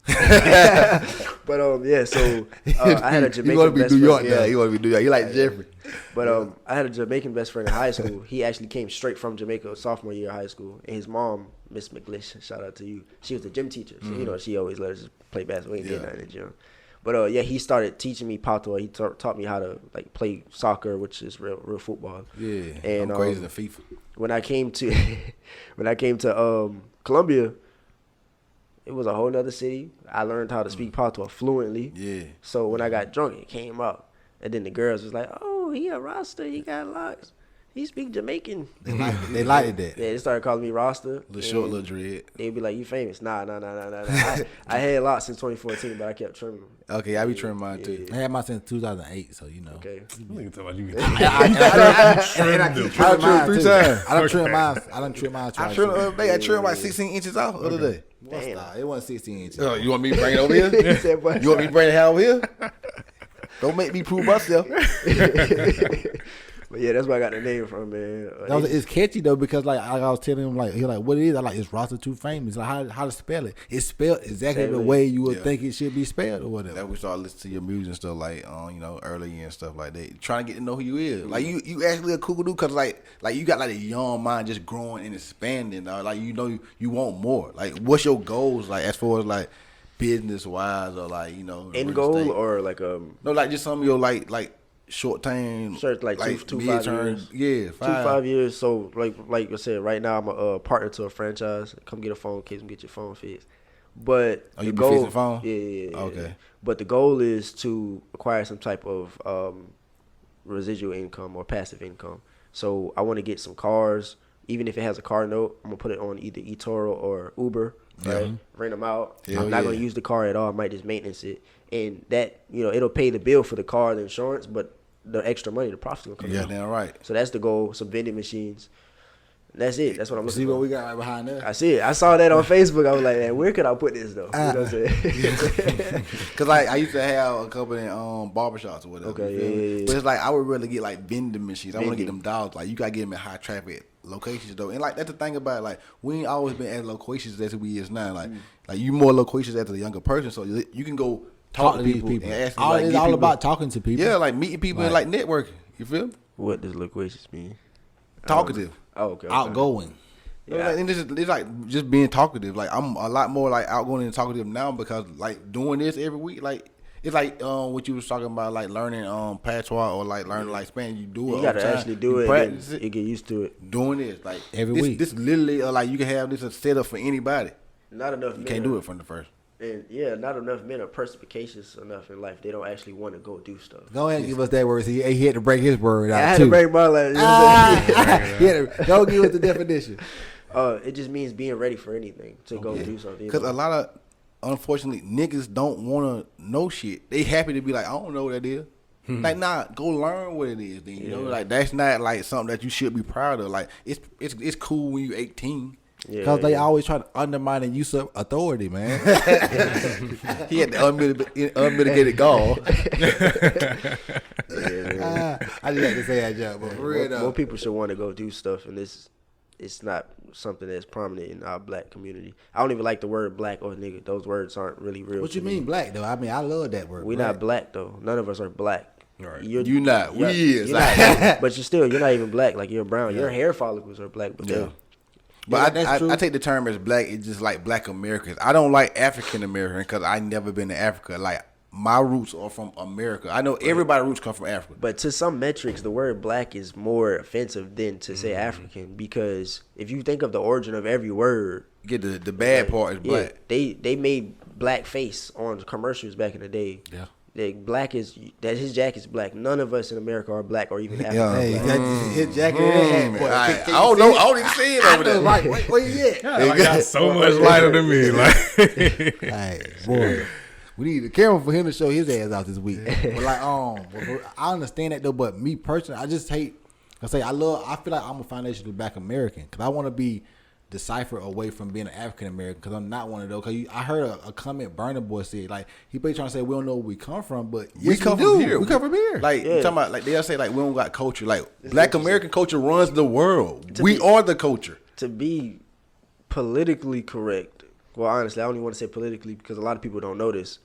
[SPEAKER 1] yeah, so I had a Jamaican best friend.
[SPEAKER 3] You want to be New York now. You want to be New York. You like Jeffrey.
[SPEAKER 1] But I had a Jamaican best friend in high school. He actually came straight from Jamaica, sophomore year of high school. And his mom, Miss McGlish, shout out to you. She was the gym teacher. So, you know, she always let us play basketball. We ain't did nothing in the gym. But yeah, he started teaching me patois. He taught me how to like play soccer, which is real football.
[SPEAKER 3] Yeah,
[SPEAKER 1] and
[SPEAKER 3] I'm crazy than FIFA.
[SPEAKER 1] When I came to Columbia, it was a whole nother city. I learned how to speak patois fluently.
[SPEAKER 3] Yeah.
[SPEAKER 1] So when I got drunk, it came out. And then the girls was like, "Oh, he a Rasta. He got locks. He speak Jamaican."
[SPEAKER 4] They liked that.
[SPEAKER 1] Yeah, they started calling me Rasta.
[SPEAKER 3] Little short, little dread.
[SPEAKER 1] They'd be like, "You famous?" Nah. I had locks since 2014, but I kept trimming them.
[SPEAKER 3] Okay, I be trimming mine too.
[SPEAKER 4] I had mine since 2008, so you know.
[SPEAKER 1] Okay.
[SPEAKER 5] Nigga talking about you.
[SPEAKER 4] I keep trimming mine
[SPEAKER 3] 3
[SPEAKER 4] too.
[SPEAKER 3] times.
[SPEAKER 4] I done trimmed mine. I done trimmed mine twice.
[SPEAKER 3] I trimmed the other day. I trimmed like 16 inches off the other day.
[SPEAKER 1] Damn.
[SPEAKER 4] It wasn't 16 inches.
[SPEAKER 3] Oh, you want me to bring it over here? You want me to bring it over here? Don't make me prove myself.
[SPEAKER 1] But yeah, that's where I got the name from, man.
[SPEAKER 4] It's catchy though because like I was telling him like what it is. I like it's Rastatoofamous. Like how to spell it. It's spelled exactly the way you would think it should be spelled or whatever.
[SPEAKER 3] That we started listening to your music and stuff like you know early and stuff like that. Trying to get to know who you is. Like you actually a cool dude because like you got like a young mind just growing and expanding. Like you know you want more. Like what's your goals like as far as like business wise or like you know
[SPEAKER 1] end goal or like
[SPEAKER 3] no like just some of your like short term,
[SPEAKER 1] like 2 5 years.
[SPEAKER 3] Yeah,
[SPEAKER 1] 5 years. So like I said, right now I'm a partner to a franchise. Come get a phone case and get your phone fixed. But
[SPEAKER 3] you be fixing the phone?
[SPEAKER 1] Yeah.
[SPEAKER 3] Okay.
[SPEAKER 1] But the goal is to acquire some type of residual income or passive income. So I want to get some cars. Even if it has a car note, I'm gonna put it on either eToro or Uber. Right, rent them out. I'm not gonna use the car at all. I might just maintenance it, and that it'll pay the bill for the car, the insurance, but the extra money, the profit's gonna come.
[SPEAKER 3] Yeah, damn right.
[SPEAKER 1] So that's the goal. Some vending machines. That's it. That's what I'm looking for.
[SPEAKER 4] See what we got right behind us.
[SPEAKER 1] I see it. I saw that on Facebook. I was like, man, where could I put this though? You know what I'm saying?
[SPEAKER 3] Cause like I used to have a couple in barbershops or whatever.
[SPEAKER 1] Okay, yeah.
[SPEAKER 3] But it's like I would really get like vending machines. I want to get them dogs. Like you gotta get them in high traffic locations though. And like that's the thing about it. Like we ain't always been as loquacious as we is now. Like you more loquacious as a younger person, so you can go talk to these people. And ask them,
[SPEAKER 4] it's all about talking to people.
[SPEAKER 3] Yeah, like meeting people and like networking. You feel?
[SPEAKER 1] What does loquacious mean?
[SPEAKER 3] Talkative.
[SPEAKER 1] Okay.
[SPEAKER 4] Outgoing.
[SPEAKER 3] Yeah. And it's like just being talkative. Like I'm a lot more like outgoing and talkative now because like doing this every week, like it's like what you was talking about, like learning patois or like learning like Spanish. You do it.
[SPEAKER 1] You gotta actually do it. Practice it. You get used to it.
[SPEAKER 3] Doing this like
[SPEAKER 4] every week.
[SPEAKER 3] This literally like you can have this set up for anybody.
[SPEAKER 1] Not enough.
[SPEAKER 3] You can't do it from the first.
[SPEAKER 1] And not enough men are perspicacious enough in life. They don't actually want to go do stuff.
[SPEAKER 4] Go ahead and give us that word. He had to break his word out.
[SPEAKER 1] I had
[SPEAKER 4] too.
[SPEAKER 1] to break my leg.
[SPEAKER 4] Go give us the definition.
[SPEAKER 1] It just means being ready for anything to go do something.
[SPEAKER 3] Because a lot of, unfortunately, niggas don't want to know shit. They happy to be like, I don't know what that is. Like, nah, go learn what it is. Then, you know, like that's not like something that you should be proud of. Like, it's cool when you're 18.
[SPEAKER 4] Because they always try to undermine and usurp authority, man.
[SPEAKER 3] He had the unmitigated gall.
[SPEAKER 4] I just had to say that joke, but for real though.
[SPEAKER 1] More people should want to go do stuff, and it's not something that's prominent in our black community. I don't even like the word black or nigga. Those words aren't really real.
[SPEAKER 4] What you mean black though? I mean, I love that word.
[SPEAKER 1] We're not black though. None of us are black.
[SPEAKER 5] Right.
[SPEAKER 3] You not. We is.
[SPEAKER 1] But you're not even black. Like, you're brown. Your hair follicles are black, but
[SPEAKER 3] But I take the term as black. It's just like black Americans. I don't like African American because I never been to Africa. Like, my roots are from America. I know everybody's roots come from Africa.
[SPEAKER 1] But to some metrics, the word black is more offensive than to say African, because if you think of the origin of every word,
[SPEAKER 3] Get the bad part is black.
[SPEAKER 1] They made blackface on commercials back in the day.
[SPEAKER 3] Yeah.
[SPEAKER 1] Black is that his jacket's black. None of us in America are black or even African.
[SPEAKER 4] Hey,
[SPEAKER 1] black.
[SPEAKER 4] his jacket.
[SPEAKER 3] I don't know. I don't even see it over there.
[SPEAKER 4] Like, where you at?
[SPEAKER 5] I got so much lighter than me. Like,
[SPEAKER 4] Hey, boy. We need a camera for him to show his ass out this week. But like, I understand that though. But me personally, I just hate. I feel like I'm a foundationally black American because I want to be deciphered away from being an African American because I'm not one of those. Cause I heard a comment Burna Boy said, like, he basically trying to say we don't know where we come from, but yes,
[SPEAKER 3] we come
[SPEAKER 4] do.
[SPEAKER 3] from here.
[SPEAKER 4] We come from here.
[SPEAKER 3] Like, you talking about, like, they'll say, like, we don't got culture. Like, black American culture runs the world. We are the culture.
[SPEAKER 1] To be politically correct, well, honestly, I don't even want to say politically because a lot of people don't know this.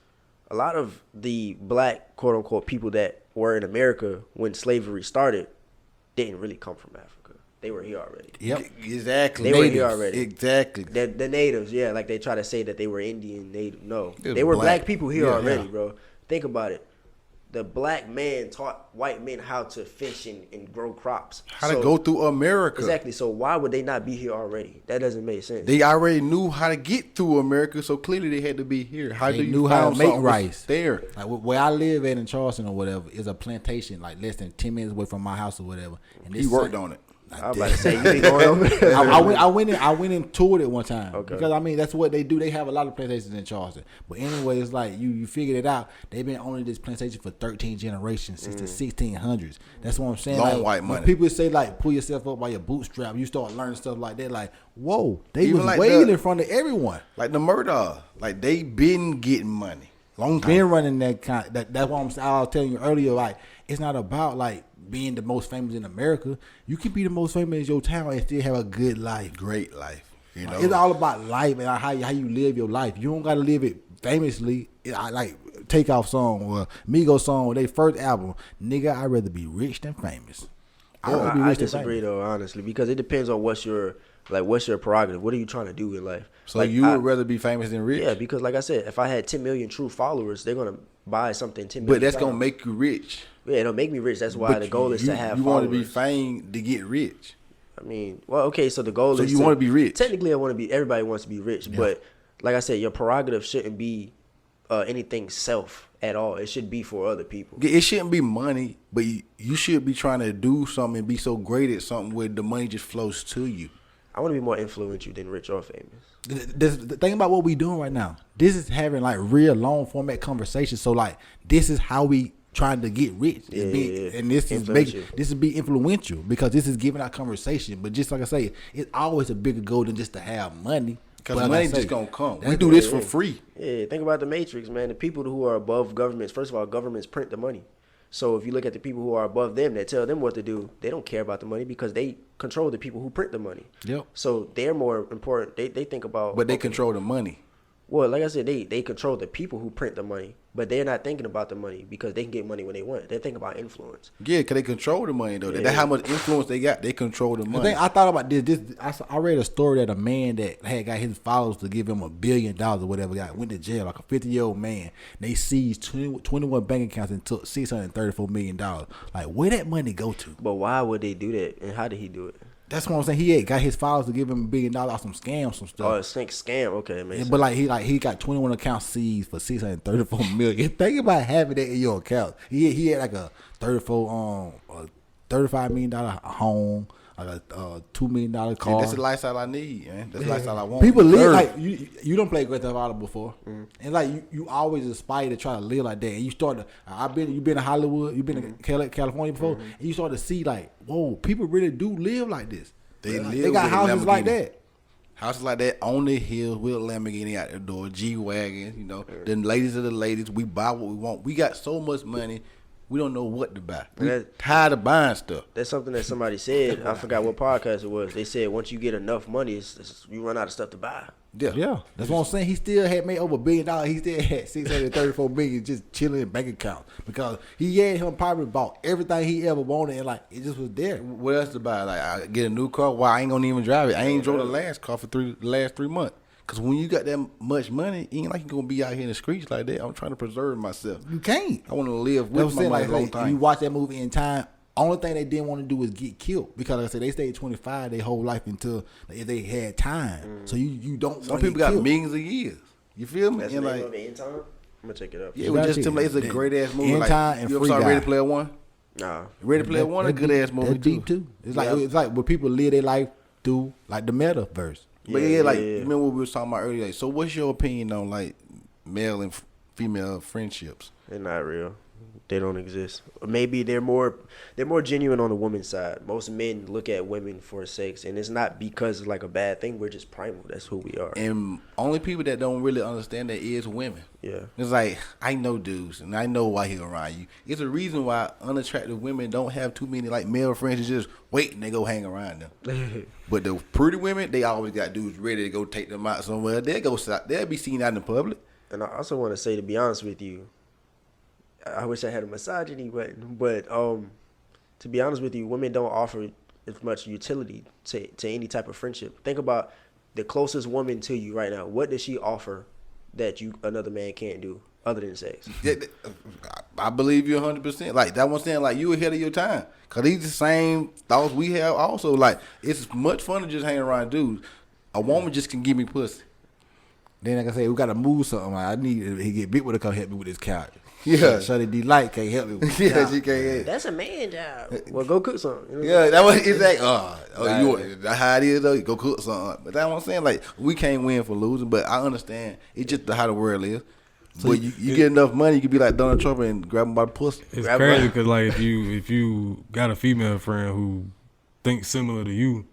[SPEAKER 1] A lot of the black, quote unquote, people that were in America when slavery started didn't really come from Africa. They were here already.
[SPEAKER 3] Yep, exactly.
[SPEAKER 1] They were here already.
[SPEAKER 3] Exactly.
[SPEAKER 1] The natives, like they try to say that they were Indian native. No, they were black people here already, bro. Think about it. The black man taught white men how to fish and grow crops.
[SPEAKER 3] How to go through America.
[SPEAKER 1] Exactly. So why would they not be here already? That doesn't make sense.
[SPEAKER 3] They already knew how to get through America, so clearly they had to be here. How
[SPEAKER 4] They
[SPEAKER 3] do you
[SPEAKER 4] knew how to make rice
[SPEAKER 3] there?
[SPEAKER 4] Like where I live at in Charleston or whatever is a plantation, like less than 10 minutes away from my house or whatever. And
[SPEAKER 3] He worked on it.
[SPEAKER 1] I was about to say, you be going over there.
[SPEAKER 4] I went and toured it one time.
[SPEAKER 1] Okay.
[SPEAKER 4] Because I mean that's what they do. They have a lot of plantations in Charleston. But anyway, it's like you figured it out. They've been owning this plantation for 13 generations since the 1600s. That's what I'm saying.
[SPEAKER 3] Long
[SPEAKER 4] like,
[SPEAKER 3] white
[SPEAKER 4] when
[SPEAKER 3] money.
[SPEAKER 4] people say like pull yourself up by your bootstrap, you start learning stuff like that. Like, whoa, they
[SPEAKER 3] Even
[SPEAKER 4] was
[SPEAKER 3] like
[SPEAKER 4] way in front of everyone.
[SPEAKER 3] Like the murder. Like, they been getting money. Long time.
[SPEAKER 4] Been running that kind. That's what I was telling you earlier. Like, it's not about like being the most famous in America. You can be the most famous in your town and still have a good life.
[SPEAKER 3] Great life. You know,
[SPEAKER 4] It's all about life and how you live your life. You don't got to live it famously. I like Takeoff song or Migos song or their first album. Nigga, I'd rather be rich than famous.
[SPEAKER 1] I disagree though, honestly, because it depends on what's your prerogative. What are you trying to do in life?
[SPEAKER 3] so
[SPEAKER 1] like,
[SPEAKER 3] you would rather be famous than rich?
[SPEAKER 1] Yeah, because like I said, if I had 10 million true followers, they're gonna buy something 10 million.
[SPEAKER 3] But that's gonna make you rich.
[SPEAKER 1] Yeah, it'll make me rich. That's why the goal is to have.
[SPEAKER 3] You want to be
[SPEAKER 1] followers.
[SPEAKER 3] famed to get rich.
[SPEAKER 1] I mean, well, okay, so the goal
[SPEAKER 3] So
[SPEAKER 1] is
[SPEAKER 3] you want to be rich.
[SPEAKER 1] Technically, I want to be. Everybody wants to be rich, but like I said, your prerogative shouldn't be anything self at all. It should be for other people.
[SPEAKER 3] It shouldn't be money, but you should be trying to do something and be so great at something where the money just flows to you.
[SPEAKER 1] I want to be more influential than rich or famous.
[SPEAKER 4] The thing about what we doing right now, this is having like real long format conversations. So like this is how we trying to get rich. And this is be influential because this is giving our conversation. But just like I say, it's always a bigger goal than just to have money.
[SPEAKER 3] Because money just gonna come. We do this for free.
[SPEAKER 1] Yeah, think about the Matrix, man. The people who are above governments, first of all, governments print the money. So if you look at the people who are above them that tell them what to do, they don't care about the money because they control the people who print the money.
[SPEAKER 4] Yep.
[SPEAKER 1] So they're more important. They think about.
[SPEAKER 3] But they control the money.
[SPEAKER 1] Well, like I said, they control the people who print the money, but they're not thinking about the money because they can get money when they want. They're thinking about influence.
[SPEAKER 3] Yeah, because they control the money, though. Yeah. That's how much influence they got. They control the money.
[SPEAKER 4] I thought about this. I read a story that a man that had got his followers to give him $1 billion or whatever went to jail, like a 50-year-old man. They seized 21 bank accounts and took $634 million. Like, where that money go to?
[SPEAKER 1] But why would they do that, and how did he do it?
[SPEAKER 4] That's what I'm saying. He had got his followers to give him $1 billion off some scams, some stuff.
[SPEAKER 1] Oh, it's like scam. Okay, man.
[SPEAKER 4] But he got 21 accounts seized for $634 million. Think about having that in your account. He had like a $35 million home, like a $2 million car.
[SPEAKER 3] That's the lifestyle I need, man. That's the lifestyle I want.
[SPEAKER 4] People live like you don't play Grand Theft Auto before, and like you always aspire to try to live like that. And you start to you've been in Hollywood, you've been in California before, and you start to see like, whoa, people really do live like this. They got houses like that.
[SPEAKER 3] Houses like that on the hills with a Lamborghini out the door, G-Wagon, you know. Then ladies are the ladies. We buy what we want. We got so much money, we don't know what to buy. We tired of buying stuff.
[SPEAKER 1] That's something that somebody said. I forgot what podcast it was. They said once you get enough money, you run out of stuff to buy.
[SPEAKER 4] Yeah. That's what I'm saying. He still had made over $1 billion. He still had $634 million just chilling in bank accounts because he had him probably bought everything he ever wanted and like it just was there.
[SPEAKER 3] What else to buy? Like I get a new car. Why I ain't gonna even drive it? I ain't drove the last car for the last 3 months. Cause when you got that much money, it ain't like you gonna be out here in the streets like that. I'm trying to preserve myself.
[SPEAKER 4] You can't.
[SPEAKER 3] I want to live with my money long time.
[SPEAKER 4] You watch that movie in time. Only thing they didn't want to do was get killed because like I said they stayed 25 their whole life until if they had time. So you don't.
[SPEAKER 3] Some people got millions of years. You feel me?
[SPEAKER 1] That's
[SPEAKER 3] and
[SPEAKER 1] the
[SPEAKER 3] like
[SPEAKER 1] name of it, In Time. I'm gonna check it up.
[SPEAKER 3] Yeah, it was just it's a great ass movie.
[SPEAKER 4] In Time and
[SPEAKER 3] you
[SPEAKER 4] Free
[SPEAKER 3] ever saw
[SPEAKER 4] Guy.
[SPEAKER 3] Ready Player One?
[SPEAKER 1] Nah.
[SPEAKER 3] Ready Player One, a good ass movie
[SPEAKER 4] That's deep too. It's like what people live their life through, like the metaverse.
[SPEAKER 3] But remember what we was talking about earlier. Like, so what's your opinion on like male and female friendships?
[SPEAKER 1] They're not real. They don't exist. Maybe they're more genuine on the woman's side. Most men look at women for sex, and it's not because it's like a bad thing. We're just primal. That's who we are.
[SPEAKER 3] And only people that don't really understand that is women.
[SPEAKER 1] Yeah.
[SPEAKER 3] It's like, I know dudes, and I know why he around you. It's a reason why unattractive women don't have too many like male friends and just wait and they go hang around them. But the pretty women, they always got dudes ready to go take them out somewhere. They'll be seen out in the public.
[SPEAKER 1] And I also want to say, to be honest with you, I wish I had a misogyny button, but to be honest with you, women don't offer as much utility to any type of friendship. Think about the closest woman to you right now. What does she offer that another man can't do other than sex?
[SPEAKER 3] I believe you 100%. Like that one saying, like you ahead of your time, cause these the same thoughts we have. Also, like it's much fun to just hang around dudes. A woman just can give me pussy.
[SPEAKER 4] Then like I say, we gotta move something. Like, I need he get big with to come help me with this couch.
[SPEAKER 3] Yeah,
[SPEAKER 4] Shawty D-Light can't help me with this
[SPEAKER 3] yeah, she can't.
[SPEAKER 1] That's a man job. Well, go cook something. You know?
[SPEAKER 3] Yeah, that was it's like that's how it is though. You go cook something. But that's what I'm saying. Like we can't win for losing, but I understand. It's just how the world is. So but you get enough money, you can be like Donald Trump and grab him by the pussy.
[SPEAKER 5] It's crazy because like if you got a female friend who thinks similar to you,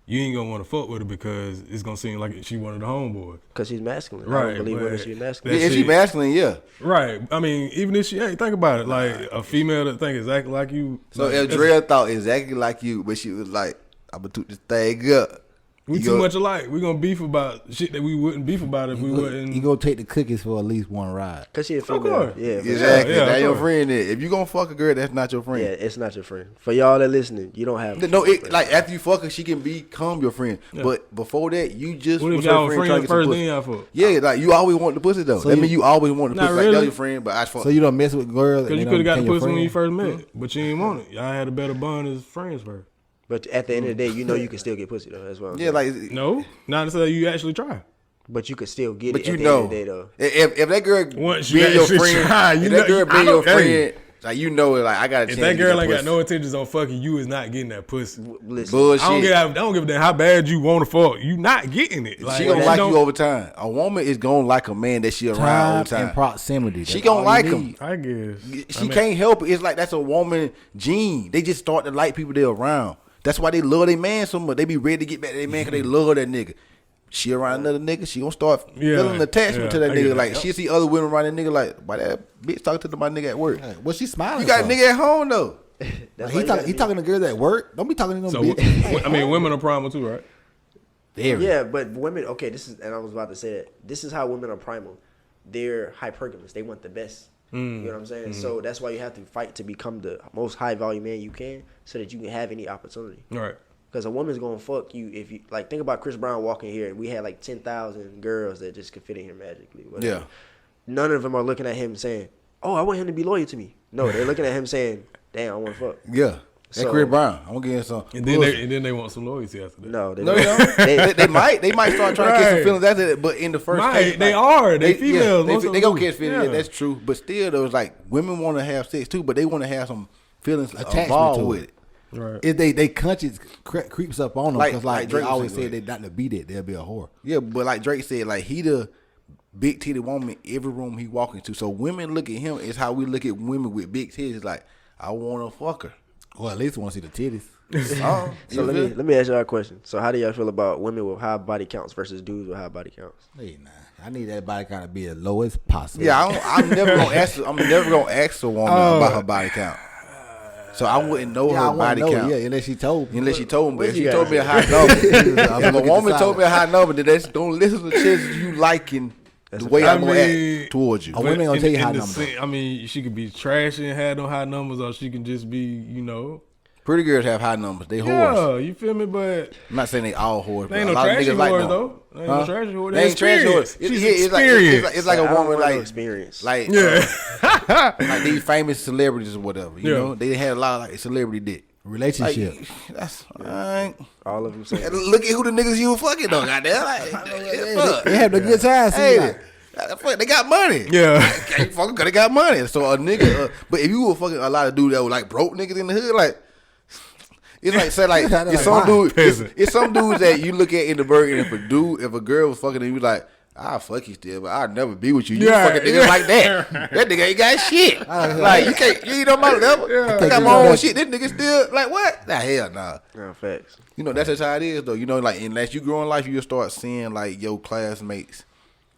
[SPEAKER 5] you ain't gonna want to fuck with her because it's gonna seem like she one of the homeboys.
[SPEAKER 1] Because she's masculine.
[SPEAKER 5] Right.
[SPEAKER 1] I don't believe whether she's masculine.
[SPEAKER 3] If she masculine, yeah.
[SPEAKER 5] Right. I mean, even if she ain't, think about it. Like a female that think exactly like you.
[SPEAKER 3] So
[SPEAKER 5] like,
[SPEAKER 3] if Drea thought exactly like you, but she was like, I'm gonna toot this thing up.
[SPEAKER 5] We too much alike. We gonna beef about shit that we wouldn't beef about if we wouldn't.
[SPEAKER 4] You gonna take the cookies for at least one ride.
[SPEAKER 1] Cause she a female.
[SPEAKER 5] course.
[SPEAKER 1] Yeah.
[SPEAKER 3] Exactly.
[SPEAKER 5] Yeah,
[SPEAKER 3] That's your friend. Then. If you gonna fuck a girl, that's not your friend.
[SPEAKER 1] Yeah, it's not your friend. For y'all that listening, you don't have.
[SPEAKER 3] No, like after you fuck her, she can become your friend. Yeah. But before that, you just
[SPEAKER 5] what if
[SPEAKER 3] was
[SPEAKER 5] y'all
[SPEAKER 3] her
[SPEAKER 5] friends first, then
[SPEAKER 3] pussy.
[SPEAKER 5] y'all fuck?
[SPEAKER 3] Yeah, like you always want the pussy though.
[SPEAKER 4] So
[SPEAKER 3] That mean you always want the pussy.
[SPEAKER 5] really.
[SPEAKER 3] Like that's your friend, but I fuck.
[SPEAKER 4] So you don't mess with girls.
[SPEAKER 5] Because you could have got the pussy when you first met, but you didn't want it. Y'all had a better bond as friends first.
[SPEAKER 1] But at the end of the day, you know you can still get pussy though. That's what I'm saying.
[SPEAKER 3] like
[SPEAKER 5] No, not until you actually try.
[SPEAKER 1] But you could still get
[SPEAKER 3] but
[SPEAKER 1] it.
[SPEAKER 3] you
[SPEAKER 1] at the
[SPEAKER 3] know,
[SPEAKER 1] end of the day, though.
[SPEAKER 3] If that girl
[SPEAKER 5] Once
[SPEAKER 3] be
[SPEAKER 5] you
[SPEAKER 3] your
[SPEAKER 5] actually
[SPEAKER 3] friend,
[SPEAKER 5] try, you
[SPEAKER 3] if
[SPEAKER 5] know,
[SPEAKER 3] that girl be
[SPEAKER 5] I
[SPEAKER 3] your
[SPEAKER 5] don't-
[SPEAKER 3] friend, like you know it. Like I gotta.
[SPEAKER 5] If that girl ain't got no intentions on fucking, you is not getting that pussy.
[SPEAKER 1] Listen,
[SPEAKER 3] bullshit,
[SPEAKER 5] I don't give a damn how bad you want to fuck. You not getting it. Like,
[SPEAKER 3] she gonna like you over time. A woman is gonna like a man that she around all the time.
[SPEAKER 4] And proximity.
[SPEAKER 3] She gonna like him.
[SPEAKER 5] I guess
[SPEAKER 3] She can't help it. It's like that's a woman gene. They just start to like people they're around. That's why they love their man so much. They be ready to get back to their man because they love that nigga. She around another nigga, she gonna start feeling attachment to that nigga. Like she see other women around that nigga. Like, why that bitch talking to my nigga at work?
[SPEAKER 4] Well, she smiling.
[SPEAKER 3] You got a nigga at home though.
[SPEAKER 4] Like, he talking to girls at work. Don't be talking to them
[SPEAKER 5] so.
[SPEAKER 4] bitches.
[SPEAKER 5] I mean, women are primal too, right?
[SPEAKER 1] Yeah, but women. Okay, and I was about to say that. This is how women are primal. They're hypergamous. They want the best. You know what I'm saying? So that's why you have to fight to become the most high value man you can, so that you can have any opportunity.
[SPEAKER 5] Right.
[SPEAKER 1] Because a woman's gonna fuck you if you like. Think about Chris Brown walking here, and we had like 10,000 girls that just could fit in here magically. Whatever.
[SPEAKER 3] Yeah.
[SPEAKER 1] None of them are looking at him saying, "Oh, I want him to be loyal to me." No, they're looking at him saying, "Damn, I want to fuck."
[SPEAKER 3] Yeah. That Chris Brown. I'm gonna give him some.
[SPEAKER 5] And then they want some loyalty after that.
[SPEAKER 1] No, they
[SPEAKER 3] No,
[SPEAKER 1] don't.
[SPEAKER 3] they might start trying to catch some feelings after that. But in the first case,
[SPEAKER 5] They are. They females.
[SPEAKER 3] They gonna catch feelings.
[SPEAKER 5] Yeah.
[SPEAKER 3] That's true. But still, though, it's like women want to have sex too, but they want to have some feelings
[SPEAKER 4] Attachment
[SPEAKER 3] involved
[SPEAKER 4] to
[SPEAKER 3] with
[SPEAKER 4] it.
[SPEAKER 3] it.
[SPEAKER 5] Right.
[SPEAKER 4] If they conscience creeps up on them,
[SPEAKER 3] Like-
[SPEAKER 4] because
[SPEAKER 3] like
[SPEAKER 4] they
[SPEAKER 3] Drake was
[SPEAKER 4] always
[SPEAKER 3] saying,
[SPEAKER 4] say they not to beat it, they'll be a whore.
[SPEAKER 3] Yeah, but like Drake said, like he the big titty woman every room he walk into. So women look at him is how we look at women with big titties. Like I want to fuck her.
[SPEAKER 4] Well, at least want to see the titties.
[SPEAKER 1] So let me ask y'all a question. So how do y'all feel about women with high body counts versus dudes with high body counts?
[SPEAKER 4] Hey, nah, I need that body count to be as low as possible.
[SPEAKER 3] Yeah, I'm never gonna ask. I'm never gonna ask a woman about her body count. So I wouldn't know
[SPEAKER 4] I
[SPEAKER 3] her
[SPEAKER 4] wanna
[SPEAKER 3] body
[SPEAKER 4] know,
[SPEAKER 3] count.
[SPEAKER 4] yeah, unless she told me.
[SPEAKER 3] Unless she told me,
[SPEAKER 1] What
[SPEAKER 3] if
[SPEAKER 1] you
[SPEAKER 3] she told me a
[SPEAKER 1] gotta
[SPEAKER 3] high number,
[SPEAKER 4] I'm
[SPEAKER 3] if a
[SPEAKER 4] looking
[SPEAKER 3] woman
[SPEAKER 4] at
[SPEAKER 3] told me a high number, then that's, don't listen to chances you liking the way I'm gonna act towards you.
[SPEAKER 4] A woman gonna tell you high numbers.
[SPEAKER 5] I mean, she could be trashy and have no high numbers, or she can just be,
[SPEAKER 3] Pretty girls have high numbers. They whores.
[SPEAKER 5] yeah, you feel me? But
[SPEAKER 3] I'm not saying they all whores.
[SPEAKER 5] they ain't
[SPEAKER 3] but
[SPEAKER 5] no
[SPEAKER 3] a lot of
[SPEAKER 5] trashy
[SPEAKER 3] niggas like
[SPEAKER 5] whores
[SPEAKER 3] them.
[SPEAKER 5] though. They ain't no trashy whores.
[SPEAKER 3] They ain't trash whores.
[SPEAKER 5] She's
[SPEAKER 3] It's like a
[SPEAKER 1] I don't
[SPEAKER 3] woman
[SPEAKER 1] want
[SPEAKER 3] like
[SPEAKER 1] no experience.
[SPEAKER 3] like like these famous celebrities or whatever. You
[SPEAKER 5] Yeah.
[SPEAKER 3] know, they had a lot of like celebrity dick.
[SPEAKER 4] Relationship.
[SPEAKER 3] Like, that's alright.
[SPEAKER 1] All of them say
[SPEAKER 3] Look at who the niggas you were fucking though. Goddamn, like, fuck.
[SPEAKER 4] They have the good times.
[SPEAKER 3] Hey, fuck, they got money.
[SPEAKER 5] Yeah.
[SPEAKER 3] Can't fucking cause they got money. So a nigga, but if you were fucking a lot of dudes that were like broke niggas in the hood, like. It's like say like it's some dude. It's some dudes that you look at in the burger, and if a girl was fucking and you like, I'll fuck you still, but I'll never be with you. You fucking niggas like that. That nigga ain't got shit. Like you ain't on my level. I got my own shit. This nigga still like what? Nah, hell nah.
[SPEAKER 1] no, facts.
[SPEAKER 3] You know that's just how it is though. You know, like unless you grow in life, you'll start seeing like your classmates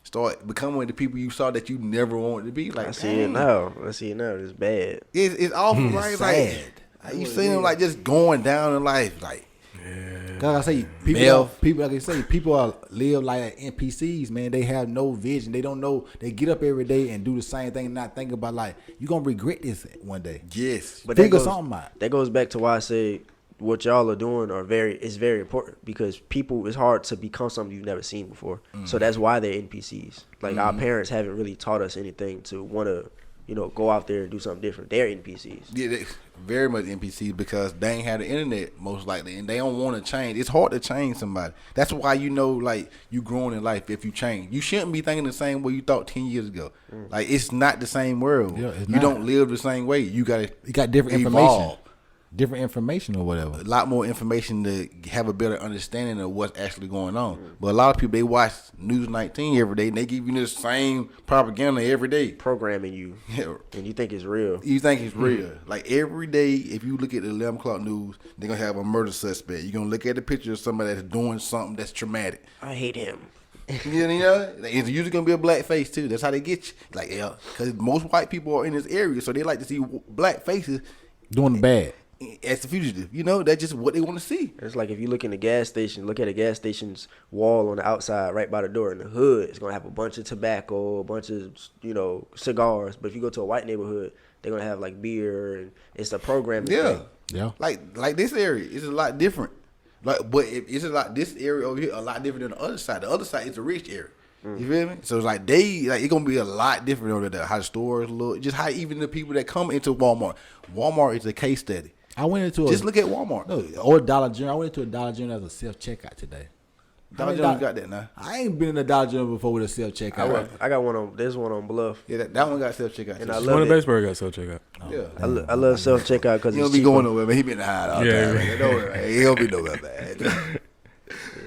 [SPEAKER 3] start becoming the people you saw that you never wanted to be. Like
[SPEAKER 1] I see it now. It's bad.
[SPEAKER 3] It's awful, right?
[SPEAKER 4] sad.
[SPEAKER 3] Like you see them like just going down in life, like.
[SPEAKER 4] Cause I say people like I say people are live like NPCs, man. They have no vision. They don't know. They get up every day and do the same thing, and not think about like you gonna regret this one day.
[SPEAKER 3] Yes,
[SPEAKER 1] But
[SPEAKER 4] Figure something out.
[SPEAKER 1] That goes back to why I say what y'all are doing is very important because people, it's hard to become something you've never seen before. So that's why they're NPCs. Like our parents haven't really taught us anything to want to, go out there and do something different. They're NPCs.
[SPEAKER 3] yeah, they very much NPCs because they ain't had the internet most likely, and they don't want to change. It's hard to change somebody. That's why like you growing in life if you change. You shouldn't be thinking the same way you thought 10 years ago. Like it's not the same world.
[SPEAKER 4] Yeah, it's
[SPEAKER 3] you
[SPEAKER 4] not.
[SPEAKER 3] don't live the same way. You got
[SPEAKER 4] different information or whatever.
[SPEAKER 3] a lot more information to have a better understanding of what's actually going on. But a lot of people, they watch News 19 every day, and they give you the same propaganda every day.
[SPEAKER 1] Programming you, and you think it's real.
[SPEAKER 3] You think it's real. Like every day, if you look at the 11 o'clock news, they're going to have a murder suspect. You're going to look at the picture of somebody that's doing something that's traumatic.
[SPEAKER 1] I hate him.
[SPEAKER 3] You know, it's usually going to be a black face, too. That's how they get you. Like, yeah, because most white people are in this area, so they like to see black faces
[SPEAKER 4] Doing the bad.
[SPEAKER 3] as the fugitive. That's just what they want to see.
[SPEAKER 1] It's like if you look in the gas station, look at a gas station's wall on the outside, right by the door in the hood. It's gonna have a bunch of tobacco, a bunch of cigars. But if you go to a white neighborhood, they're gonna have like beer, and it's a programming
[SPEAKER 3] Yeah.
[SPEAKER 1] thing.
[SPEAKER 4] Yeah.
[SPEAKER 3] Like this area is a lot different. It's a lot. This area over here a lot different than the other side. The other side is a rich area. You feel me? So it's like it's gonna be a lot different over there. How the stores look, just how even the people that come into Walmart. Walmart is a case study.
[SPEAKER 4] I went into
[SPEAKER 3] Just look at Walmart.
[SPEAKER 4] or Dollar General. I went into a Dollar General as a self checkout today.
[SPEAKER 3] Dollar General got that now.
[SPEAKER 4] I ain't been in a Dollar General before with a self checkout.
[SPEAKER 1] I got one on. There's one on Bluff.
[SPEAKER 3] Yeah, that one got self checkout.
[SPEAKER 1] And I
[SPEAKER 5] One
[SPEAKER 1] love
[SPEAKER 5] of the
[SPEAKER 1] it.
[SPEAKER 5] Baseburg got self checkout.
[SPEAKER 3] Yeah.
[SPEAKER 1] I love self checkout because
[SPEAKER 3] He
[SPEAKER 1] it's
[SPEAKER 3] don't be
[SPEAKER 1] cheaper.
[SPEAKER 3] going nowhere, man. He been hide all the
[SPEAKER 5] Yeah.
[SPEAKER 3] time. Don't worry. He don't be nowhere, man.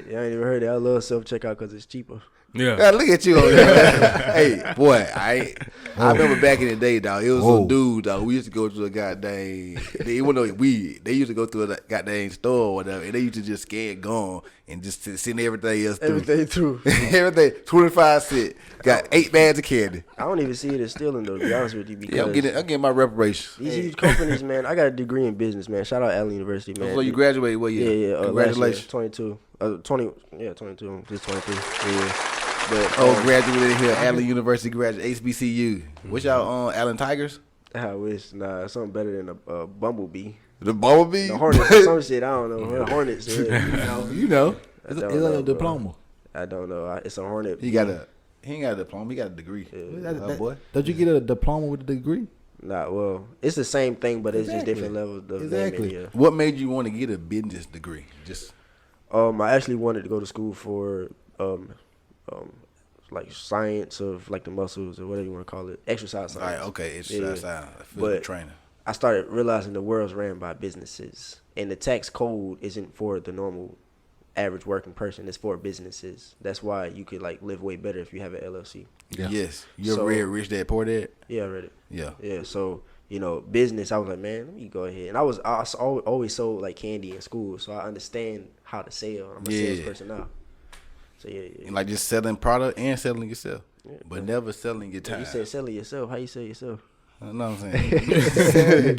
[SPEAKER 1] Yeah, I ain't even heard it. I love self checkout because it's cheaper.
[SPEAKER 5] Yeah.
[SPEAKER 3] Yeah, look at you over there. Hey, boy, I remember back in the day, dog. It was some dude, dog. We used to go to a goddamn. They used to go to a goddamn store or whatever, and they used to just scan gone and just send everything else through.
[SPEAKER 1] Everything through.
[SPEAKER 3] Everything 25 cents. Got 8 bags of candy.
[SPEAKER 1] I don't even see it as stealing though, to be honest with you. Because
[SPEAKER 3] Yeah, I'm getting my reparations.
[SPEAKER 1] these huge companies, man. I got a degree in business, man. Shout out Allen University, man.
[SPEAKER 3] So you graduated what year?
[SPEAKER 1] Yeah.
[SPEAKER 3] Congratulations.
[SPEAKER 1] Last year, 22. 22. Just 23. Yeah. But
[SPEAKER 3] Graduated here, Allen University graduate, HBCU. What's y'all Allen Tigers?
[SPEAKER 1] I wish something better than a bumblebee.
[SPEAKER 3] The Bumblebee?
[SPEAKER 1] The Hornets or some shit. I don't know. The Hornets.
[SPEAKER 4] You know.
[SPEAKER 1] I
[SPEAKER 4] It's
[SPEAKER 1] don't
[SPEAKER 4] like
[SPEAKER 1] know,
[SPEAKER 4] a
[SPEAKER 1] bro.
[SPEAKER 4] diploma.
[SPEAKER 1] I don't know. It's a Hornet.
[SPEAKER 3] He ain't got a diploma. He got a degree. Boy.
[SPEAKER 4] Don't you get a diploma with a degree?
[SPEAKER 1] Nah, well, it's the same thing, but it's just different levels of naming. Yeah.
[SPEAKER 3] What made you want to get a business degree? Just
[SPEAKER 1] I actually wanted to go to school for like science of like the muscles or whatever you want to call it, exercise science.
[SPEAKER 3] like okay, exercise science, physical
[SPEAKER 1] But
[SPEAKER 3] training.
[SPEAKER 1] I started realizing the world's ran by businesses, and the tax code isn't for the normal average working person. It's for businesses. That's why you could like live way better if you have an LLC.
[SPEAKER 3] Yeah. Yes, you ever read Rich Dad Poor Dad?
[SPEAKER 1] Yeah, I read it.
[SPEAKER 3] Yeah.
[SPEAKER 1] So business. I was like, man, let me go ahead. And I always sold like candy in school, so I understand how to sell. I'm a salesperson now. So yeah.
[SPEAKER 3] And like just selling product and selling yourself, but never selling your time.
[SPEAKER 1] You said selling yourself. How you sell yourself?
[SPEAKER 3] You know what I'm saying?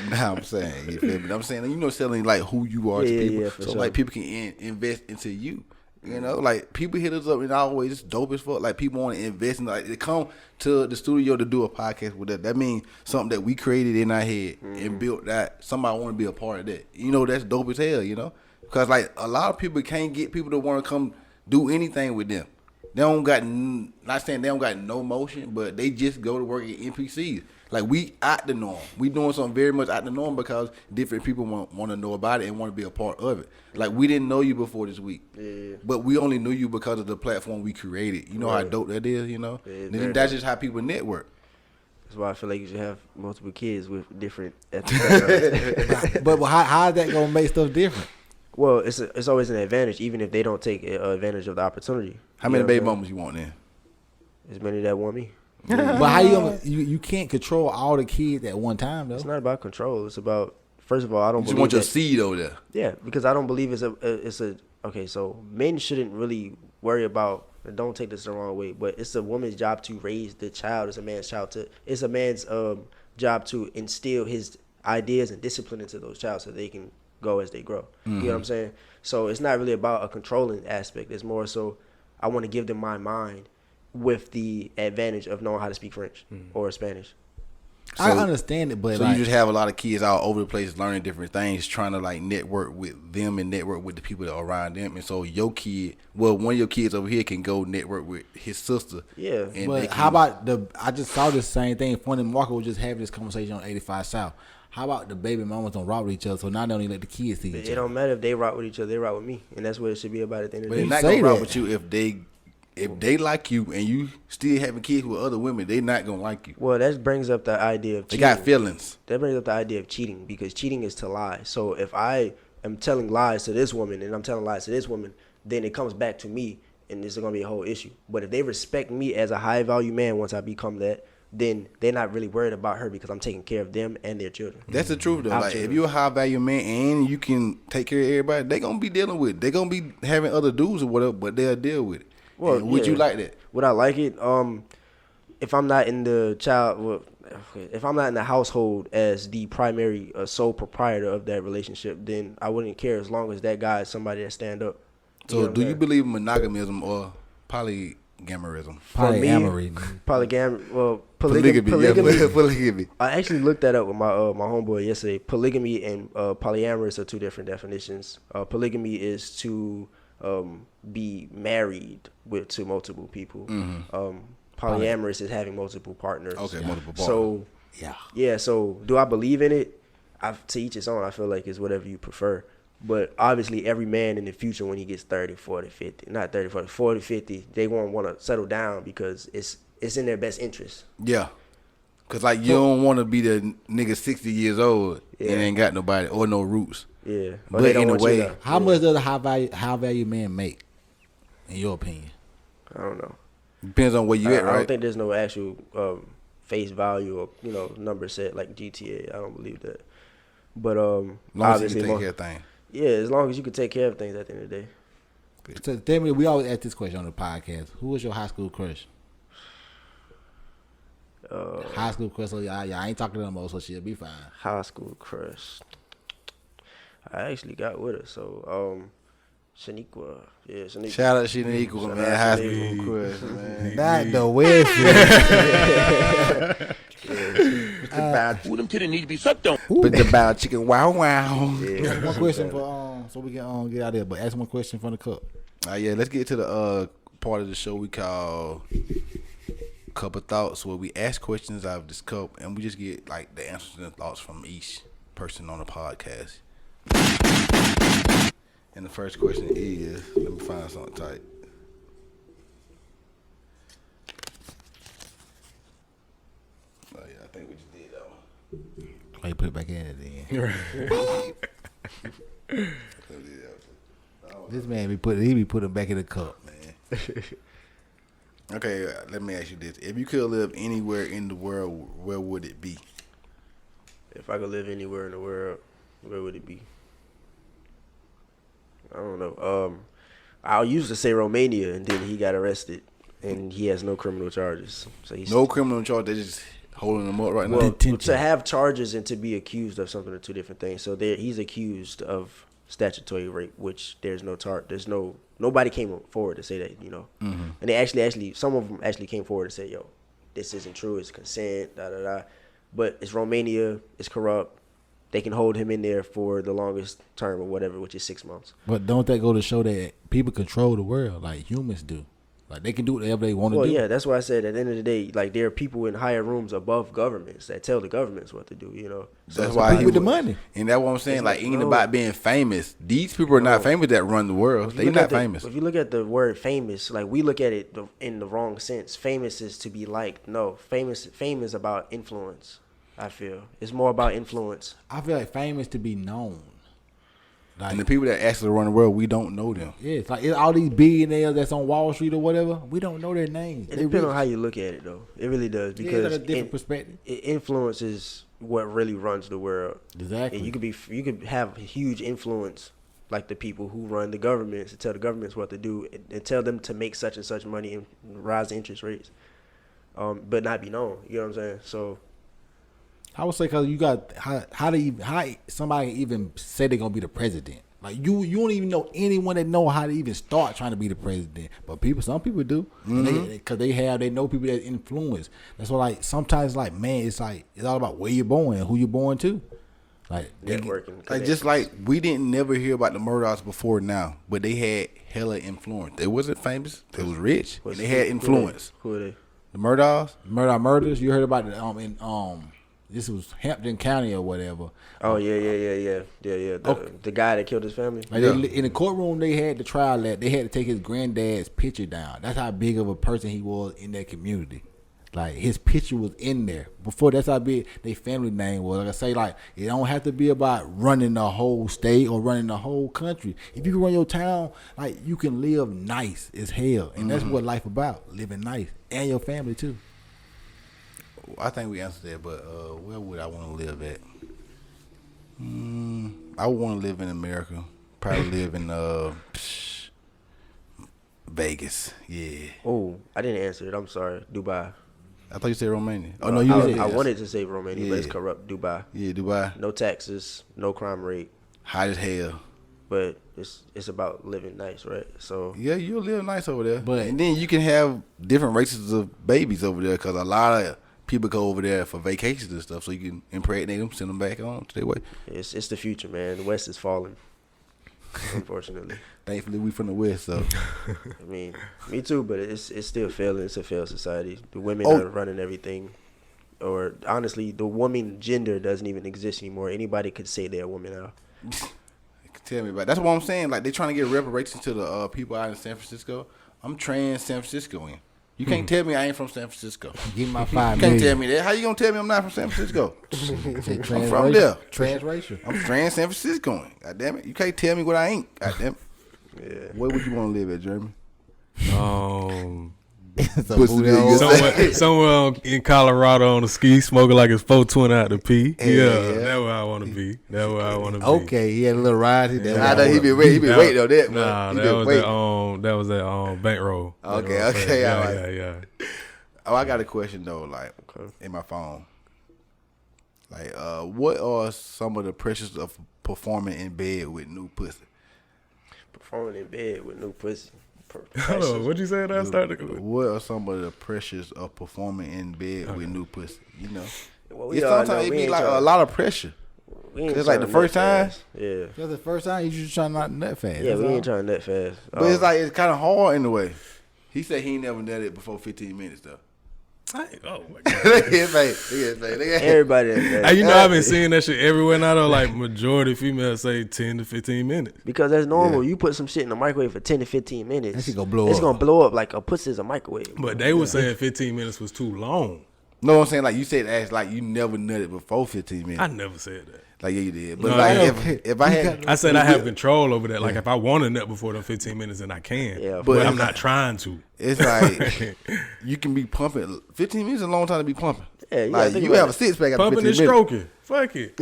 [SPEAKER 3] Nah, I'm saying, you feel me? I'm saying, selling like who you are to people.
[SPEAKER 1] Yeah,
[SPEAKER 3] so like people can invest into you. Like people hit us up and always it's dope as fuck. Like people want to invest in, like they come to the studio to do a podcast with us. That means something that we created in our head and built that somebody want to be a part of that. That's dope as hell, because like a lot of people can't get people to want to come do anything with them. They don't got, not saying they don't got no motion, but they just go to work at NPCs. Like we out the norm. We doing something very much out the norm because different people want to know about it and want to be a part of it. Like we didn't know you before this week, but we only knew you because of the platform we created. You know how dope that is, Then that's just how people network.
[SPEAKER 1] That's why I feel like you should have multiple kids with different ethnic backgrounds.
[SPEAKER 4] But how is that gonna make stuff different?
[SPEAKER 1] Well, it's always an advantage, even if they don't take advantage of the opportunity.
[SPEAKER 3] How many baby mamas you want then?
[SPEAKER 1] As many that want me.
[SPEAKER 4] But how you can't control all the kids at one time though.
[SPEAKER 1] It's not about control. It's about, first of all, I don't believe
[SPEAKER 3] you want your seed over there.
[SPEAKER 1] Yeah, because I don't believe it's a okay. So men shouldn't really worry about. And don't take this the wrong way, but it's a woman's job to raise the child. It's a man's It's a man's job to instill his ideas and discipline into those child so they can go as they grow. You know what I'm saying? So it's not really about a controlling aspect. It's more so I want to give them my mind with the advantage of knowing how to speak French or Spanish.
[SPEAKER 4] So, I understand it, but
[SPEAKER 3] so you just have a lot of kids all over the place learning different things, trying to like network with them and network with the people that are around them. And so your kid, one of your kids over here can go network with his sister.
[SPEAKER 1] Yeah.
[SPEAKER 4] But how about I just saw this same thing. Funny Marco was just having this conversation on 85 South. How about the baby mamas don't rock with each other, so now they don't even let the kids see each other?
[SPEAKER 1] It don't matter if they rock with each other, they rock with me. And that's what it should be about at the end of the day.
[SPEAKER 3] But they're not going to rock with you if they like you and you still having kids with other women, they not going to like you.
[SPEAKER 1] Well, that brings up the idea of cheating.
[SPEAKER 3] They got feelings.
[SPEAKER 1] That brings up the idea of cheating, because cheating is to lie. So if I am telling lies to this woman and I'm telling lies to this woman, then it comes back to me and this is going to be a whole issue. But if they respect me as a high value man once I become that, then they're not really worried about her because I'm taking care of them and their children.
[SPEAKER 3] That's the truth, though. Like, if you're a high value man and you can take care of everybody, they're going to be dealing with it. They're going to be having other dudes or whatever, but they'll deal with it. Well, would you like that?
[SPEAKER 1] Would I like it? If I'm not in the if I'm not in the household as the primary sole proprietor of that relationship, then I wouldn't care as long as that guy is somebody that stand up.
[SPEAKER 3] So do you believe in monogamism or polygamism?
[SPEAKER 4] Polyamory.
[SPEAKER 1] Polygamy. I actually looked that up with my homeboy yesterday. Polygamy and polyamorous are two different definitions. Polygamy is to be married to multiple people. Polyamorous is having multiple partners.
[SPEAKER 3] Okay, multiple partners.
[SPEAKER 1] So so do I believe in it? To each his own. I feel like it's whatever you prefer. But obviously every man in the future when he gets 30, 40, 50, not 30, 40, 40, 50, they won't want to settle down because it's in their best interest.
[SPEAKER 3] Yeah. Because like you don't want to be the nigga 60 years old and ain't got nobody or no roots.
[SPEAKER 1] Yeah.
[SPEAKER 3] But in a way,
[SPEAKER 4] how much does a high value man make, in your opinion?
[SPEAKER 1] I don't know.
[SPEAKER 3] Depends on where you at, right?
[SPEAKER 1] I don't think there's no actual face value or number set like GTA. I don't believe that. But obviously,
[SPEAKER 3] take care of things.
[SPEAKER 1] Yeah, as long as you can take care of things at the end of the day.
[SPEAKER 4] So tell me, we always ask this question on the podcast: who was your high school crush? High school crush. So I ain't talking to them more, so she'll be fine.
[SPEAKER 1] High school crush. I actually got with her, so Shaniqua. Yeah, Shaniqua.
[SPEAKER 3] Shout out to Shaniqua, man. High school crush, man.
[SPEAKER 4] Not the West.
[SPEAKER 6] Who them titties need to be sucked on?
[SPEAKER 3] But the bow chicken, wow.
[SPEAKER 1] Yeah.
[SPEAKER 4] One question for so we can get out of there. But ask one question from the cup.
[SPEAKER 3] Let's get to the part of the show we call cup of thoughts where we ask questions out of this cup and we just get like the answers and thoughts from each person on the podcast. And the first question is, let me find something tight. Oh yeah, I think we just did that one.
[SPEAKER 4] Why you put it back in it then? This man be putting back in the cup, man.
[SPEAKER 3] Okay, let me ask you this: if you could live anywhere in the world, where would it be?
[SPEAKER 1] If I could live anywhere in the world, where would it be? I don't know. I used to say Romania, and then he got arrested, and he has no criminal charges. So he's
[SPEAKER 3] No criminal charge. They just holding him up right now.
[SPEAKER 1] well, to have charges and to be accused of something are two different things. So he's accused of statutory rape, which there's no nobody came forward to say that, you know.
[SPEAKER 3] Mm-hmm.
[SPEAKER 1] And they actually some of them actually came forward and said, yo, this isn't true, it's consent, but it's Romania, it's corrupt. They can hold him in there for the longest term or whatever, which is 6 months.
[SPEAKER 4] But don't that go to show that people control the world like humans do? Like they can do whatever they want to do.
[SPEAKER 1] Well, yeah, that's why I said at the end of the day, like there are people in higher rooms above governments that tell the governments what to do, you know.
[SPEAKER 3] So that's why he
[SPEAKER 4] with the money.
[SPEAKER 3] And that's what I'm saying.
[SPEAKER 1] It's
[SPEAKER 3] Like,
[SPEAKER 1] like,
[SPEAKER 3] ain't
[SPEAKER 1] no.
[SPEAKER 3] about being famous. These people are not famous that run the world. They not famous.
[SPEAKER 1] If you look at the word famous, like we look at it in the wrong sense. Famous is to be liked. No, fame is about influence. I feel it's more about influence.
[SPEAKER 4] I feel like fame is to be known. Like,
[SPEAKER 3] And the people that actually run the world, we don't know them.
[SPEAKER 4] yeah, it's like all these billionaires that's on Wall Street or whatever, we don't know their names.
[SPEAKER 1] It depends on how you look at it, though. It really does,
[SPEAKER 4] Yeah,
[SPEAKER 1] because
[SPEAKER 4] it's a different perspective.
[SPEAKER 1] Influence is what really runs the world.
[SPEAKER 4] Exactly.
[SPEAKER 1] And you could have huge influence, like the people who run the governments, to tell the governments what to do and tell them to make such and such money and rise the interest rates, but not be known. You know what I'm saying? So.
[SPEAKER 4] I would say because you got how somebody even say they're gonna be the president. Like you don't even know anyone that know how to even start trying to be the president. But some people do, because they know people that influence. That's why like sometimes like man, it's all about where you're born and who you're born to. Like
[SPEAKER 1] Networking.
[SPEAKER 3] Like just like we didn't never hear about the Murdochs before now, but they had hella influence. They wasn't famous. They was rich. And they had influence.
[SPEAKER 1] Who are they?
[SPEAKER 3] The Murdochs.
[SPEAKER 4] Murders. You heard about it this was Hampton County or whatever.
[SPEAKER 1] Oh yeah. The guy that killed his family.
[SPEAKER 4] Like in the courtroom, they had the trial that they had to take his granddad's picture down. That's how big of a person he was in that community. Like his picture was in there before. That's how big their family name was. Like I say, like it don't have to be about running the whole state or running the whole country. If you can run your town, like you can live nice as hell, and that's what life about: living nice and your family too.
[SPEAKER 3] I think we answered that, but where would I want to live at? I would want to live in America. Probably live in Vegas. Yeah.
[SPEAKER 1] Oh, I didn't answer it. I'm sorry. Dubai.
[SPEAKER 3] I thought you said Romania. Oh no, you did.
[SPEAKER 1] I wanted to say Romania, but it's
[SPEAKER 3] Yeah.
[SPEAKER 1] corrupt. Dubai.
[SPEAKER 3] Yeah, Dubai.
[SPEAKER 1] No taxes, no crime rate,
[SPEAKER 3] Hot as hell.
[SPEAKER 1] but it's about living nice, right? So
[SPEAKER 3] Yeah, you'll live nice over there.
[SPEAKER 4] But-
[SPEAKER 3] and then you can have different races of babies over there because a lot of people go over there for vacations and stuff, so you can impregnate them, send them back on to their way.
[SPEAKER 1] it's the future, man. The West is falling, unfortunately.
[SPEAKER 3] Thankfully, we from the West, so.
[SPEAKER 1] I mean, me too, but it's still failing. It's a failed society. The women
[SPEAKER 3] Oh.
[SPEAKER 1] are running everything. Or honestly, the woman gender doesn't even exist anymore. Anybody could say they're a woman now.
[SPEAKER 3] Tell me about it. That's what I'm saying. Like, they trying to get reparations to the people out in San Francisco. I'm trans San Franciscoan. You can't tell me I ain't from San Francisco.
[SPEAKER 4] Give me my
[SPEAKER 3] You
[SPEAKER 4] 5
[SPEAKER 3] can't
[SPEAKER 4] million.
[SPEAKER 3] tell me that. How you gonna tell me I'm not from San Francisco?
[SPEAKER 4] Say
[SPEAKER 3] I'm from
[SPEAKER 4] transracial.
[SPEAKER 3] there.
[SPEAKER 4] Transracial.
[SPEAKER 3] I'm trans San Franciscoan. God damn it. You can't tell me what I ain't. God damn it.
[SPEAKER 1] Yeah.
[SPEAKER 3] Where would you want to live at, Jeremy?
[SPEAKER 4] It's a
[SPEAKER 3] Pussy
[SPEAKER 4] booty
[SPEAKER 3] nigga.
[SPEAKER 4] hole.
[SPEAKER 5] somewhere in Colorado on the ski, smoking like it's 420 out the P.
[SPEAKER 3] Yeah.
[SPEAKER 5] Yeah, that's where I want to be. That's where I want to be.
[SPEAKER 4] Okay, he had a little ride.
[SPEAKER 3] I know he been waiting. He been waiting on that.
[SPEAKER 5] Nah,
[SPEAKER 3] He
[SPEAKER 5] that
[SPEAKER 3] been
[SPEAKER 5] was
[SPEAKER 3] waiting.
[SPEAKER 5] that was bankroll.
[SPEAKER 3] Okay,
[SPEAKER 5] yeah,
[SPEAKER 3] all right.
[SPEAKER 5] yeah.
[SPEAKER 3] Oh, I got a question though. Like in my phone. Like, what are some of the pressures of performing in bed with new pussy?
[SPEAKER 1] Performing in bed with new pussy.
[SPEAKER 5] Hold on, what'd you say? That started.
[SPEAKER 3] What are some of the pressures of performing in bed with new pussy? You know,
[SPEAKER 1] Well,
[SPEAKER 3] it's
[SPEAKER 1] all know
[SPEAKER 3] sometimes it
[SPEAKER 1] we
[SPEAKER 3] be
[SPEAKER 1] ain't
[SPEAKER 3] like
[SPEAKER 1] tryna-
[SPEAKER 3] a lot of pressure.
[SPEAKER 1] we ain't
[SPEAKER 3] it's like
[SPEAKER 1] tryna
[SPEAKER 3] the first
[SPEAKER 1] nut
[SPEAKER 3] time?
[SPEAKER 1] fast. Yeah.
[SPEAKER 4] That's the first time you just trying not nut fast.
[SPEAKER 1] Yeah,
[SPEAKER 4] That's
[SPEAKER 1] we
[SPEAKER 4] all.
[SPEAKER 1] ain't trying to nut fast.
[SPEAKER 3] But it's like it's kind of hard in a way. He said he ain't never nutted before 15 minutes though.
[SPEAKER 5] Oh my god.
[SPEAKER 1] Everybody.
[SPEAKER 5] Hey, you know I've been seeing that shit everywhere now though. Like majority females say 10 to 15 minutes.
[SPEAKER 1] Because that's normal. You put some shit in the microwave for 10 to 15 minutes.
[SPEAKER 4] That shit gonna blow up.
[SPEAKER 1] It's gonna blow up like a pussy is a microwave.
[SPEAKER 5] But they were saying 15 minutes was too long.
[SPEAKER 3] No, I'm saying like you said that's like you never nutted before 15 minutes.
[SPEAKER 5] I never said that.
[SPEAKER 3] Like yeah, you did. But
[SPEAKER 5] No,
[SPEAKER 3] like if I had,
[SPEAKER 5] I said I have control over that. Like if I want to nut before them 15 minutes, then I can.
[SPEAKER 1] Yeah,
[SPEAKER 5] but
[SPEAKER 3] but
[SPEAKER 5] I'm not trying to.
[SPEAKER 3] it's like you can be pumping. 15 minutes is a long time to be pumping.
[SPEAKER 1] Yeah, you
[SPEAKER 3] like
[SPEAKER 1] gotta
[SPEAKER 3] you
[SPEAKER 1] think
[SPEAKER 3] have
[SPEAKER 1] about
[SPEAKER 3] a six pack after
[SPEAKER 5] Pumping
[SPEAKER 3] 15
[SPEAKER 5] and
[SPEAKER 3] minutes.
[SPEAKER 5] stroking. Fuck it.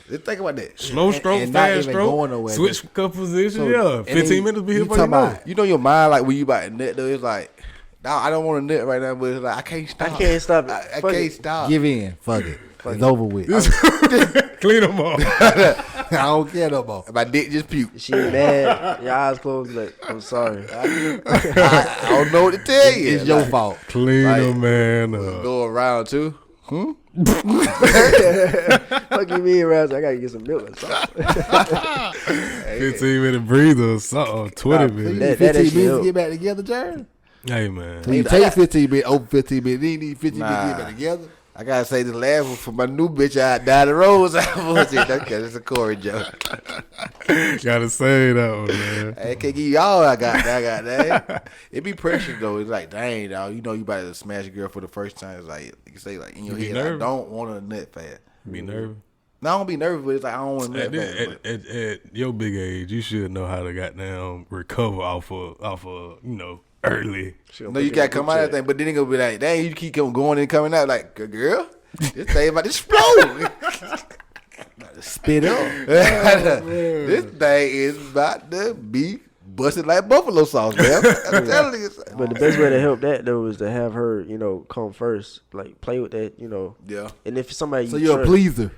[SPEAKER 3] Just think about that.
[SPEAKER 5] Slow stroke,
[SPEAKER 4] and not
[SPEAKER 5] fast
[SPEAKER 4] even
[SPEAKER 5] stroke.
[SPEAKER 4] going nowhere.
[SPEAKER 5] Switch couple positions.
[SPEAKER 3] So,
[SPEAKER 5] Yeah,
[SPEAKER 3] and
[SPEAKER 5] 15
[SPEAKER 3] then
[SPEAKER 5] minutes be
[SPEAKER 3] you
[SPEAKER 5] here before you
[SPEAKER 3] talking
[SPEAKER 5] know.
[SPEAKER 3] about- You know your mind like when you about to nut though. It's like. No, I don't want to nut right now, but it's like I can't stop.
[SPEAKER 1] I can't stop it.
[SPEAKER 3] I
[SPEAKER 1] Fuck
[SPEAKER 3] can't
[SPEAKER 1] it.
[SPEAKER 3] stop.
[SPEAKER 4] Give in. Fuck it. It's over with.
[SPEAKER 5] Clean them up.
[SPEAKER 4] I don't care no more.
[SPEAKER 3] My dick just puked.
[SPEAKER 1] She mad. Your eyes closed. Like I'm sorry.
[SPEAKER 3] I don't know what to tell you.
[SPEAKER 4] It's your fault.
[SPEAKER 5] Clean
[SPEAKER 3] Like,
[SPEAKER 5] them, man. Up.
[SPEAKER 3] Go around too.
[SPEAKER 1] Fuck you mean, Raz? I gotta get some milk or something.
[SPEAKER 5] 15-minute breather or something. 20 minutes.
[SPEAKER 1] That
[SPEAKER 4] 15
[SPEAKER 1] shit
[SPEAKER 4] minutes
[SPEAKER 1] help.
[SPEAKER 4] to get back together, Jared?
[SPEAKER 5] Hey, man.
[SPEAKER 4] You take 15 minutes, over 15 minutes. Then you need 15 minutes to get back together.
[SPEAKER 3] I gotta say the last one for my new bitch out down the road. It's a Corey joke.
[SPEAKER 5] Gotta say that one, man.
[SPEAKER 3] I can't give y'all I got that. It be pressure though. It's like, dang, dog, you know you about to smash a girl for the first time. It's like you say like in your
[SPEAKER 5] You be
[SPEAKER 3] head,
[SPEAKER 5] nervous?
[SPEAKER 3] I don't want to nut fast.
[SPEAKER 5] Be nervous.
[SPEAKER 3] No, I don't be nervous, but it's like I don't want to nut fast.
[SPEAKER 5] At your big age, you should know how to goddamn recover off of early.
[SPEAKER 3] No, you gotta come out of that thing, but then it gonna be like, dang, you keep going and coming out like, girl, this thing about to explode.
[SPEAKER 4] Spit up.
[SPEAKER 3] This thing is about to be busted like buffalo sauce, man. I'm telling you.
[SPEAKER 1] But the best way to help that though is to have her, come first, like play with that,
[SPEAKER 3] Yeah.
[SPEAKER 1] And if somebody,
[SPEAKER 4] So you're a pleaser.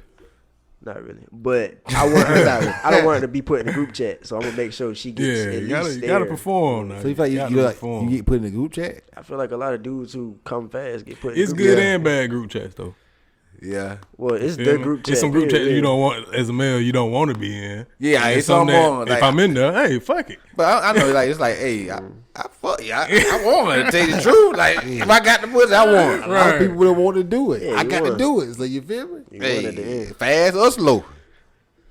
[SPEAKER 1] Not really, but I want her. I don't want her to be put in the group chat, so I'm gonna make sure she gets
[SPEAKER 5] Yeah,
[SPEAKER 1] at
[SPEAKER 5] you
[SPEAKER 1] least
[SPEAKER 5] gotta
[SPEAKER 1] there.
[SPEAKER 5] perform now.
[SPEAKER 4] So you feel like
[SPEAKER 5] gotta
[SPEAKER 4] you
[SPEAKER 5] perform.
[SPEAKER 4] get put in the group chat?
[SPEAKER 1] I feel like a lot of dudes who come fast get put in
[SPEAKER 5] It's
[SPEAKER 1] group
[SPEAKER 5] good
[SPEAKER 1] chat.
[SPEAKER 5] and bad group chats though.
[SPEAKER 3] Yeah.
[SPEAKER 1] Well, it's
[SPEAKER 5] Feel
[SPEAKER 1] the
[SPEAKER 5] me?
[SPEAKER 1] group chat.
[SPEAKER 5] It's some group
[SPEAKER 1] period.
[SPEAKER 5] chats you don't want as a male. You don't want to be in.
[SPEAKER 3] Yeah,
[SPEAKER 5] And
[SPEAKER 3] it's
[SPEAKER 5] some
[SPEAKER 3] something
[SPEAKER 5] that
[SPEAKER 3] on,
[SPEAKER 5] if
[SPEAKER 3] like-
[SPEAKER 5] I'm in there, hey, fuck it.
[SPEAKER 3] But I know, like, it's like, hey, I fuck you. I want her to tell you the truth. Like, if I got the pussy, I want
[SPEAKER 4] A
[SPEAKER 3] it.
[SPEAKER 4] lot of people don't want to do it.
[SPEAKER 1] Yeah,
[SPEAKER 4] I
[SPEAKER 1] you
[SPEAKER 4] got to
[SPEAKER 1] want.
[SPEAKER 4] do it. So you feel me?
[SPEAKER 1] You want at the
[SPEAKER 3] Hey,
[SPEAKER 1] end.
[SPEAKER 3] fast or slow.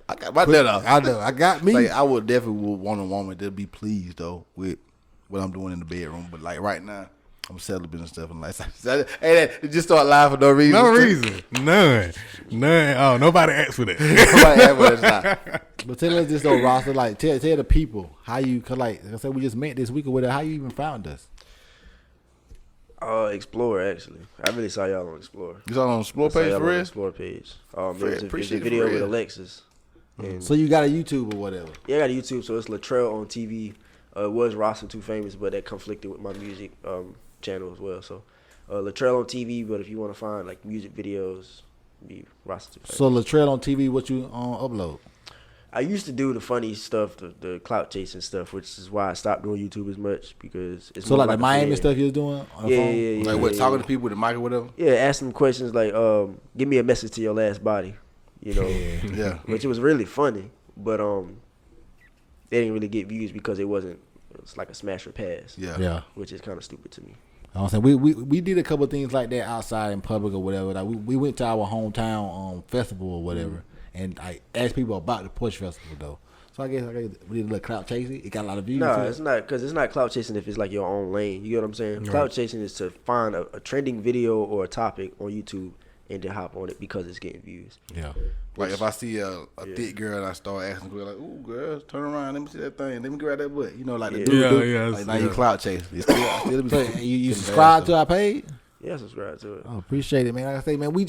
[SPEAKER 3] I got my nut off.
[SPEAKER 4] I know. I got me.
[SPEAKER 3] Like, I would definitely want a woman to be pleased, though, with what I'm doing in the bedroom. But, like, right now, I'm celibate and stuff. And like, hey, just start lying for no reason.
[SPEAKER 5] No reason. None. Oh, nobody asked for that.
[SPEAKER 3] Nobody ever is not.
[SPEAKER 4] But tell us this though, Rasta. Like, tell the people how you, cause like I said, we just met this week or whatever. How you even found us?
[SPEAKER 1] Explore actually. I really saw y'all on Explore.
[SPEAKER 3] You saw it on the Explore
[SPEAKER 1] I saw
[SPEAKER 3] page
[SPEAKER 1] y'all
[SPEAKER 3] for
[SPEAKER 1] on
[SPEAKER 3] real?
[SPEAKER 1] Explore page.
[SPEAKER 3] Fred,
[SPEAKER 1] There's a
[SPEAKER 3] appreciate it for
[SPEAKER 1] video with
[SPEAKER 3] real.
[SPEAKER 1] Alexis. And
[SPEAKER 4] So you got a YouTube or whatever?
[SPEAKER 1] yeah, I got a YouTube, so it's Latrell on TV. It was Rastatoofamous, but that conflicted with my music channel as well. So Latrell on TV, but if you want to find like music videos, be Rastatoofamous.
[SPEAKER 4] So Latrell on TV, what you upload?
[SPEAKER 1] I used to do the funny stuff, the clout chasing stuff, which is why I stopped doing YouTube as much because it's
[SPEAKER 4] So
[SPEAKER 1] more
[SPEAKER 4] like the
[SPEAKER 1] a
[SPEAKER 4] Miami
[SPEAKER 1] fan.
[SPEAKER 4] stuff you was doing on the
[SPEAKER 1] Yeah,
[SPEAKER 4] phone?
[SPEAKER 1] yeah, yeah.
[SPEAKER 3] Like, what, talking to people with the mic or whatever?
[SPEAKER 1] Yeah, ask them questions like, give me a message to your last body,
[SPEAKER 3] Yeah.
[SPEAKER 1] which was really funny, but they didn't really get views because it was like a smash or pass,
[SPEAKER 3] Yeah.
[SPEAKER 4] Yeah.
[SPEAKER 1] which is kind of stupid to me.
[SPEAKER 4] I'm saying we did a couple of things like that outside in public or whatever. Like we went to our hometown festival or whatever, and I asked people about the Push Festival though. So I guess we did a little clout chasing. It got a lot of views.
[SPEAKER 1] No,
[SPEAKER 4] too.
[SPEAKER 1] it's not, because it's not clout chasing if it's like your own lane. You get what I'm saying? Clout chasing is to find a trending video or a topic on YouTube and then hop on it because it's getting views.
[SPEAKER 4] Yeah.
[SPEAKER 3] Like, if I see a thick girl and I start asking her, like, ooh, girl, turn around, let me see that thing, let me grab that butt. You know, like the dude
[SPEAKER 5] Yeah,
[SPEAKER 3] do.
[SPEAKER 5] yeah,
[SPEAKER 3] Like, now
[SPEAKER 5] yeah.
[SPEAKER 3] you clout chasing. It's still
[SPEAKER 4] So you subscribe to our page?
[SPEAKER 1] Yeah, subscribe to it.
[SPEAKER 4] Oh, appreciate it, man. Like I say, man, we've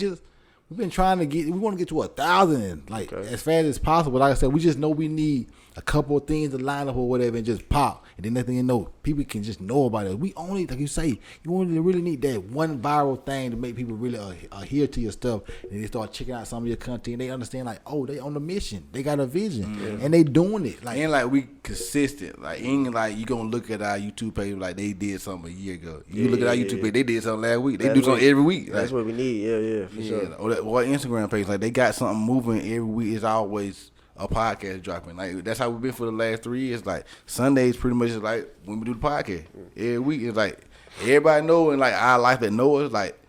[SPEAKER 4] been trying to we want to get to 1,000, like as fast as possible. Like I said, we just know we need a couple of things to line up or whatever and just pop. And then next thing you know, people can just know about it. We only, like you say, you only really need that one viral thing to make people really adhere to your stuff. And they start checking out some of your content. They understand like, oh, they on a mission. They got a vision. And they doing it. Like,
[SPEAKER 3] Ain't like we consistent. Like, ain't like you gonna look at our YouTube page like they did something a year ago. You look at our YouTube page, they did something last week. They
[SPEAKER 1] Last
[SPEAKER 3] do something
[SPEAKER 1] week.
[SPEAKER 3] every week.
[SPEAKER 1] That's
[SPEAKER 3] Like,
[SPEAKER 1] what we need. Yeah, for sure.
[SPEAKER 3] or Instagram page, like they got something moving every week. It's always a podcast dropping. Like, that's how we've been for the last 3 years. Like, Sundays pretty much is like when we do the podcast. Every week it's like everybody know in like our life that know us, like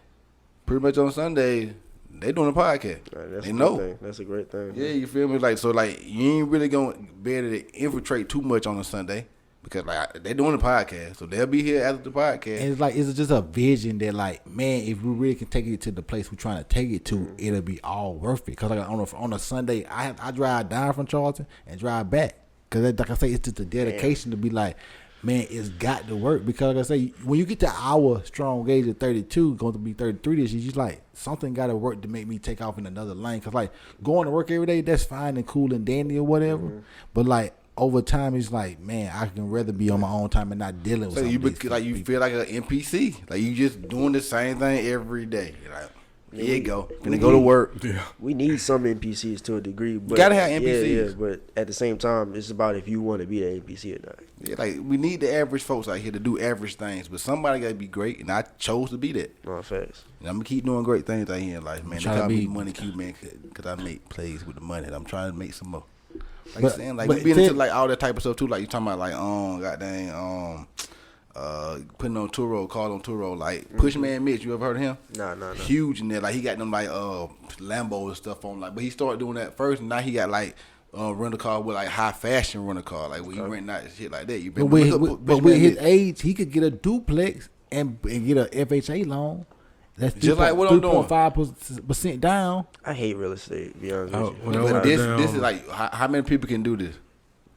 [SPEAKER 3] pretty much on Sunday, they doing a podcast.
[SPEAKER 1] That's
[SPEAKER 3] they
[SPEAKER 1] a
[SPEAKER 3] know.
[SPEAKER 1] good thing. That's a great thing.
[SPEAKER 3] Yeah, you feel me? Like so, like you ain't really gonna be able to infiltrate too much on a Sunday because like they doing a podcast, so they'll be here after the podcast.
[SPEAKER 4] And it's like it's just a vision that like, man, if we really can take it to the place we're trying to take it to, it'll be all worth it. Cause like on a Sunday, I drive down from Charleston and drive back. Cause like I say, it's just a dedication to be like, man, it's got to work. Because like I say, when you get to our strong gauge of 32, going to be 33 this year, you just like something got to work to make me take off in another lane. Cause like going to work every day, that's fine and cool and dandy or whatever. But like over time, it's like, man, I can rather be on my own time and not dealing with.
[SPEAKER 3] So you
[SPEAKER 4] people.
[SPEAKER 3] feel like an NPC, like you just doing the same thing every day. Like, here you go, gonna go to work.
[SPEAKER 5] Yeah.
[SPEAKER 1] We need some NPCs to a degree. But
[SPEAKER 3] gotta have NPCs.
[SPEAKER 1] Yeah, but at the same time, it's about if you want to be the NPC or not.
[SPEAKER 3] Yeah, like we need the average folks out here to do average things, but somebody gotta be great, and I chose to be that.
[SPEAKER 1] No facts.
[SPEAKER 3] And I'm gonna keep doing great things out here in life, man. They
[SPEAKER 4] Trying to
[SPEAKER 3] call me
[SPEAKER 4] be-
[SPEAKER 3] TheMoneyQB, man, because I make plays with the money. And I'm trying to make some more. Like
[SPEAKER 4] But-
[SPEAKER 3] I'm saying, like
[SPEAKER 4] but
[SPEAKER 3] we been
[SPEAKER 4] it-
[SPEAKER 3] into like all that type of stuff too. Like you talking about like goddamn putting on Turo, call on Turo, like Pushman Mitch. You ever heard of him?
[SPEAKER 1] No.
[SPEAKER 3] Huge in there. Like he got them like Lambos and stuff on. Like, but he started doing that first, and now he got like rental car with like high fashion rental car. Like when you rent out shit like that. You
[SPEAKER 4] But
[SPEAKER 3] been
[SPEAKER 4] with his age, he could get a duplex and get a FHA loan. That's
[SPEAKER 3] Just like what I'm doing.
[SPEAKER 4] 3.5% down.
[SPEAKER 1] I hate real estate. To be honest
[SPEAKER 5] Oh,
[SPEAKER 1] with you.
[SPEAKER 5] when I
[SPEAKER 3] But
[SPEAKER 5] went
[SPEAKER 3] this
[SPEAKER 5] down-
[SPEAKER 3] is like how many people can do this?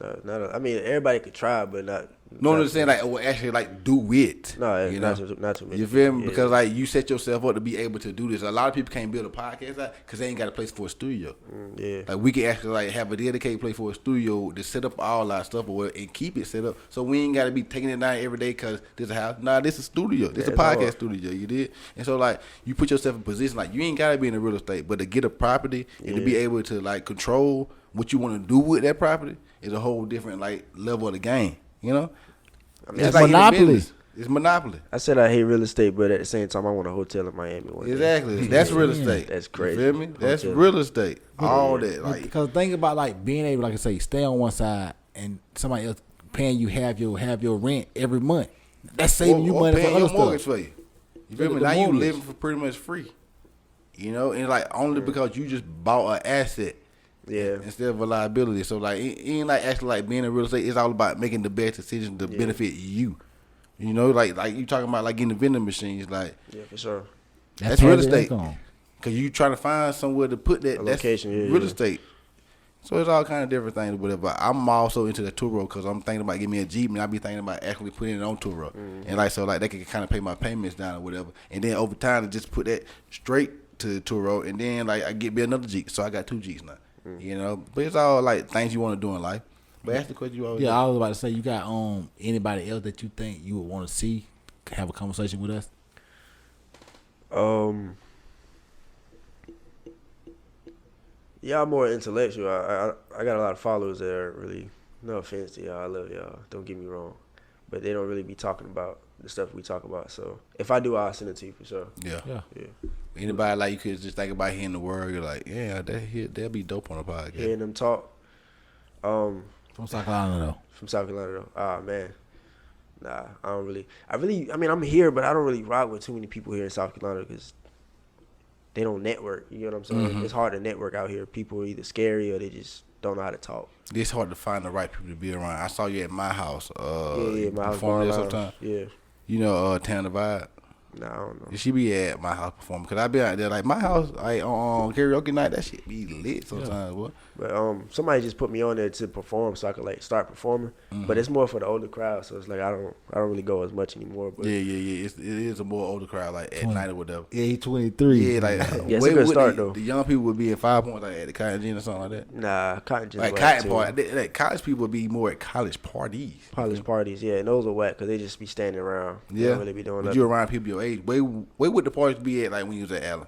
[SPEAKER 1] I mean, everybody could try, but not.
[SPEAKER 3] No, I'm saying like actually like do it.
[SPEAKER 1] No,
[SPEAKER 3] you
[SPEAKER 1] not
[SPEAKER 3] know?
[SPEAKER 1] too many.
[SPEAKER 3] You feel me?
[SPEAKER 1] Yeah.
[SPEAKER 3] Because like you set yourself up to be able to do this. A lot of people can't build a podcast out because they ain't got a place for a studio.
[SPEAKER 1] Yeah.
[SPEAKER 3] Like we can actually like have a dedicated place for a studio to set up all our stuff or and keep it set up. So we ain't got to be taking it down every day because this a house. Nah, this is a studio. This
[SPEAKER 1] Yeah,
[SPEAKER 3] a podcast
[SPEAKER 1] hard.
[SPEAKER 3] studio. You did. And so like you put yourself in a position like you ain't got to be in the real estate, but to get a property and to be able to like control what you want to do with that property is a whole different like level of the game. You know.
[SPEAKER 1] I mean,
[SPEAKER 4] It's
[SPEAKER 3] like in the
[SPEAKER 4] monopoly.
[SPEAKER 3] business. It's monopoly.
[SPEAKER 1] I said I hate real estate, but at the same time, I want a hotel in Miami one day.
[SPEAKER 3] Exactly. That's real estate.
[SPEAKER 1] That's crazy.
[SPEAKER 3] You feel me? That's
[SPEAKER 1] Hotel.
[SPEAKER 3] real estate. All that. Like
[SPEAKER 4] Because think about like being able, like I say, stay on one side and somebody else paying you have your rent every month. That's saving you
[SPEAKER 3] or
[SPEAKER 4] money for
[SPEAKER 3] paying
[SPEAKER 4] other
[SPEAKER 3] your mortgage
[SPEAKER 4] stuff.
[SPEAKER 3] for you. You feel
[SPEAKER 4] The
[SPEAKER 3] me? Now you
[SPEAKER 4] mortgage.
[SPEAKER 3] living for pretty much free. You know, and like only because you just bought an asset.
[SPEAKER 1] Yeah.
[SPEAKER 3] Instead of a liability. So like it ain't like actually like being in real estate, it's all about making the best decision to benefit you. You know, like you talking about like getting the vending machines, like
[SPEAKER 1] Yeah, for sure.
[SPEAKER 3] that's real
[SPEAKER 4] passive
[SPEAKER 3] estate.
[SPEAKER 4] income.
[SPEAKER 3] Cause you trying to find somewhere to put that
[SPEAKER 1] A
[SPEAKER 3] that's
[SPEAKER 1] location, yeah,
[SPEAKER 3] real
[SPEAKER 1] yeah.
[SPEAKER 3] estate. So it's all kind of different things, whatever. I'm also into the Turo because I'm thinking about getting me a Jeep, and I be thinking about actually putting it on Turo, and like so like they can kind of pay my payments down or whatever, and then over time to just put that straight to Turo, and then like I get me another Jeep, so I got 2 Jeeps now, you know. But it's all like things you want to do in life. But ask the question you always.
[SPEAKER 4] Yeah, I was about to say, you got anybody else that you think you would want to see have a conversation with us?
[SPEAKER 1] Y'all more intellectual. I got a lot of followers that are really, no offense to y'all, I love y'all. Don't get me wrong, but they don't really be talking about the stuff we talk about. So if I do, I'll send it to you for sure.
[SPEAKER 3] Yeah.
[SPEAKER 1] Yeah.
[SPEAKER 3] Anybody like you could just think about hearing the word, you're like, yeah, they'll be dope on the podcast.
[SPEAKER 1] Hearing them talk.
[SPEAKER 4] From South Carolina though.
[SPEAKER 1] From South Carolina though. Ah man. Nah, I mean, I'm here, but I don't really rock with too many people here in South Carolina because they don't network. You know what I'm saying? It's hard to network out here. People are either scary or they just don't know how to talk.
[SPEAKER 3] It's hard to find the right people to be around. I saw you at my house.
[SPEAKER 1] Yeah, my house.
[SPEAKER 3] performing there
[SPEAKER 1] Lounge.
[SPEAKER 3] sometime.
[SPEAKER 1] Yeah.
[SPEAKER 3] You know, Tanner Vibe.
[SPEAKER 1] Nah, I don't know.
[SPEAKER 3] She be at my house performing because I be out there like my house like on karaoke night. That shit be lit sometimes. Boy.
[SPEAKER 1] But somebody just put me on there to perform so I could like start performing. But it's more for the older crowd, so it's like I don't really go as much anymore. But
[SPEAKER 3] Yeah. It is a more older crowd like at night or whatever.
[SPEAKER 4] Yeah, he 23.
[SPEAKER 3] Yeah, like
[SPEAKER 1] Yeah, it's a good start, though.
[SPEAKER 3] The young people would be in 5 points like at the Cotton Gin or something like that.
[SPEAKER 1] nah, cotton just
[SPEAKER 3] Like
[SPEAKER 1] whack
[SPEAKER 3] cotton
[SPEAKER 1] too.
[SPEAKER 3] party, like college people would be more at college parties.
[SPEAKER 1] College parties, yeah, and those are whack because they just be standing around. They
[SPEAKER 3] Yeah,
[SPEAKER 1] don't really be doing
[SPEAKER 3] but
[SPEAKER 1] nothing.
[SPEAKER 3] you around people your age. Where would the parties be at like when you was at Allen?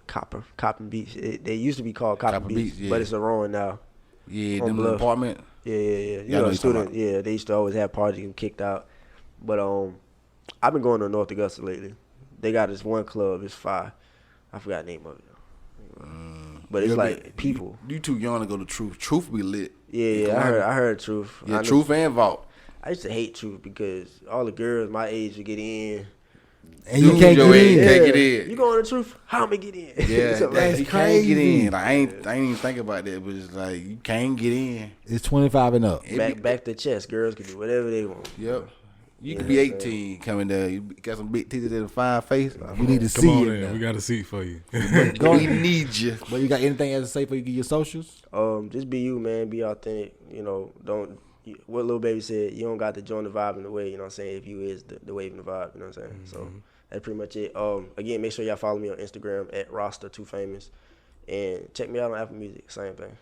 [SPEAKER 1] Coppin Beach. They used to be called Coppin
[SPEAKER 3] Coppin
[SPEAKER 1] Beach,
[SPEAKER 3] Beach, yeah.
[SPEAKER 1] but it's a ruin now.
[SPEAKER 3] Yeah,
[SPEAKER 1] On
[SPEAKER 3] them
[SPEAKER 1] Bluff.
[SPEAKER 3] apartment.
[SPEAKER 1] Yeah. You
[SPEAKER 3] Yeah, I know
[SPEAKER 1] know,
[SPEAKER 3] you're
[SPEAKER 1] student.
[SPEAKER 3] talking
[SPEAKER 1] Yeah, they used to always have parties and kicked out. But I've been going to North Augusta lately. They got this one club. It's fire. I forgot the name of it. But it's
[SPEAKER 3] You'll
[SPEAKER 1] like
[SPEAKER 3] be-
[SPEAKER 1] people.
[SPEAKER 3] You too young to go to Truth. Truth be lit.
[SPEAKER 1] Yeah. I heard Truth.
[SPEAKER 3] Yeah,
[SPEAKER 1] I know-
[SPEAKER 3] Truth and Vault.
[SPEAKER 1] I used to hate truth because all the girls my age would get in.
[SPEAKER 4] And you can't get in.
[SPEAKER 3] Can't get in.
[SPEAKER 1] You going to truth? How am I get in?
[SPEAKER 3] Yeah,
[SPEAKER 1] So,
[SPEAKER 4] that's
[SPEAKER 3] you
[SPEAKER 4] crazy.
[SPEAKER 3] can't get in. Like, I ain't even think about that, but it's like you can't get in.
[SPEAKER 4] It's 25 and up.
[SPEAKER 1] back to chest. Girls can do whatever they want.
[SPEAKER 3] Yep. You can be 18 coming there. You got some big titties and a fine face.
[SPEAKER 4] You need to
[SPEAKER 5] Come
[SPEAKER 4] see
[SPEAKER 5] on
[SPEAKER 4] it.
[SPEAKER 5] in. We got a seat for you.
[SPEAKER 3] We need you.
[SPEAKER 4] But you got anything else to say before you get your socials?
[SPEAKER 1] Just be you, man. Be authentic. You know, don't. What Lil Baby said, you don't got to join the vibe in the way. You know what I'm saying? If you is the wave in the vibe. You know what I'm saying? So that's pretty much it. Again, make sure y'all follow me on Instagram at Rastatoofamous, and check me out on Apple Music. Same thing.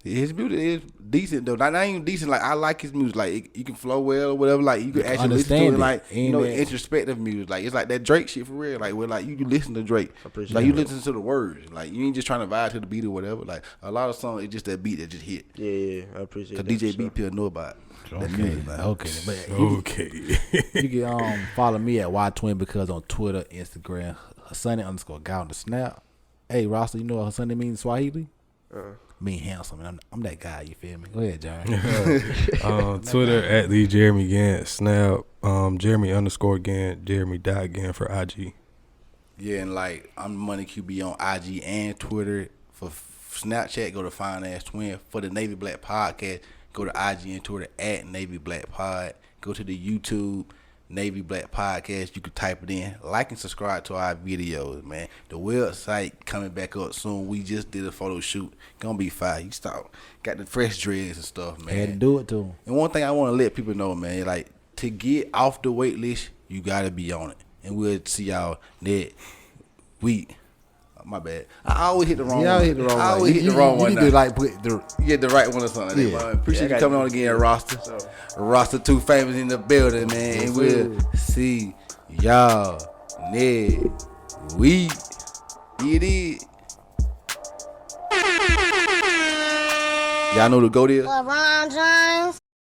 [SPEAKER 3] His music is decent though. Not even decent. Like I like his music. Like you can flow well or whatever. Like you can actually listen to it. Like introspective music. Like it's like that Drake shit for real. Like where like you can listen to Drake. Like you listen to the words. Like you ain't just trying to vibe to the beat or whatever. Like a lot of songs, it's just that beat that just hit.
[SPEAKER 1] Yeah, I appreciate that.
[SPEAKER 3] Cause DJ B Pill know about that music.
[SPEAKER 4] Okay. You can follow me at YTwin because on Twitter, Instagram, Hassani_guy on the Snap. Hey Rasta, you know what Hassani means in Swahili? Mean handsome, and I'm that guy. You feel me? Go ahead, Jeremy.
[SPEAKER 5] Twitter at the Jeremy Gant. Snap Jeremy_Gant. Jeremy.Gant for IG.
[SPEAKER 3] Yeah, and like I'm TheMoneyQB on IG and Twitter. For Snapchat, go to Fine Ass Twin. For the Navy Black Podcast, go to IG and Twitter at Navy Black Pod. Go to the YouTube Navy Black Podcast. You can type it in. Like and subscribe to our videos, man. The website coming back up soon. We just did a photo shoot. Gonna be fire. You start got the fresh dreads and stuff, man.
[SPEAKER 4] Had to do it to him.
[SPEAKER 3] And one thing I want to let people know, man, like to get off the wait list, you gotta be on it. And we'll see y'all next week. My bad. I always hit the wrong one. I always hit the wrong one.
[SPEAKER 4] You need to like put the
[SPEAKER 3] the right one or something.
[SPEAKER 4] Yeah.
[SPEAKER 3] Appreciate you coming on again, Rasta. Rastatoofamous in the building, man. And we'll see y'all next week. It is. Y'all know the GOAT is?
[SPEAKER 7] LeBron James.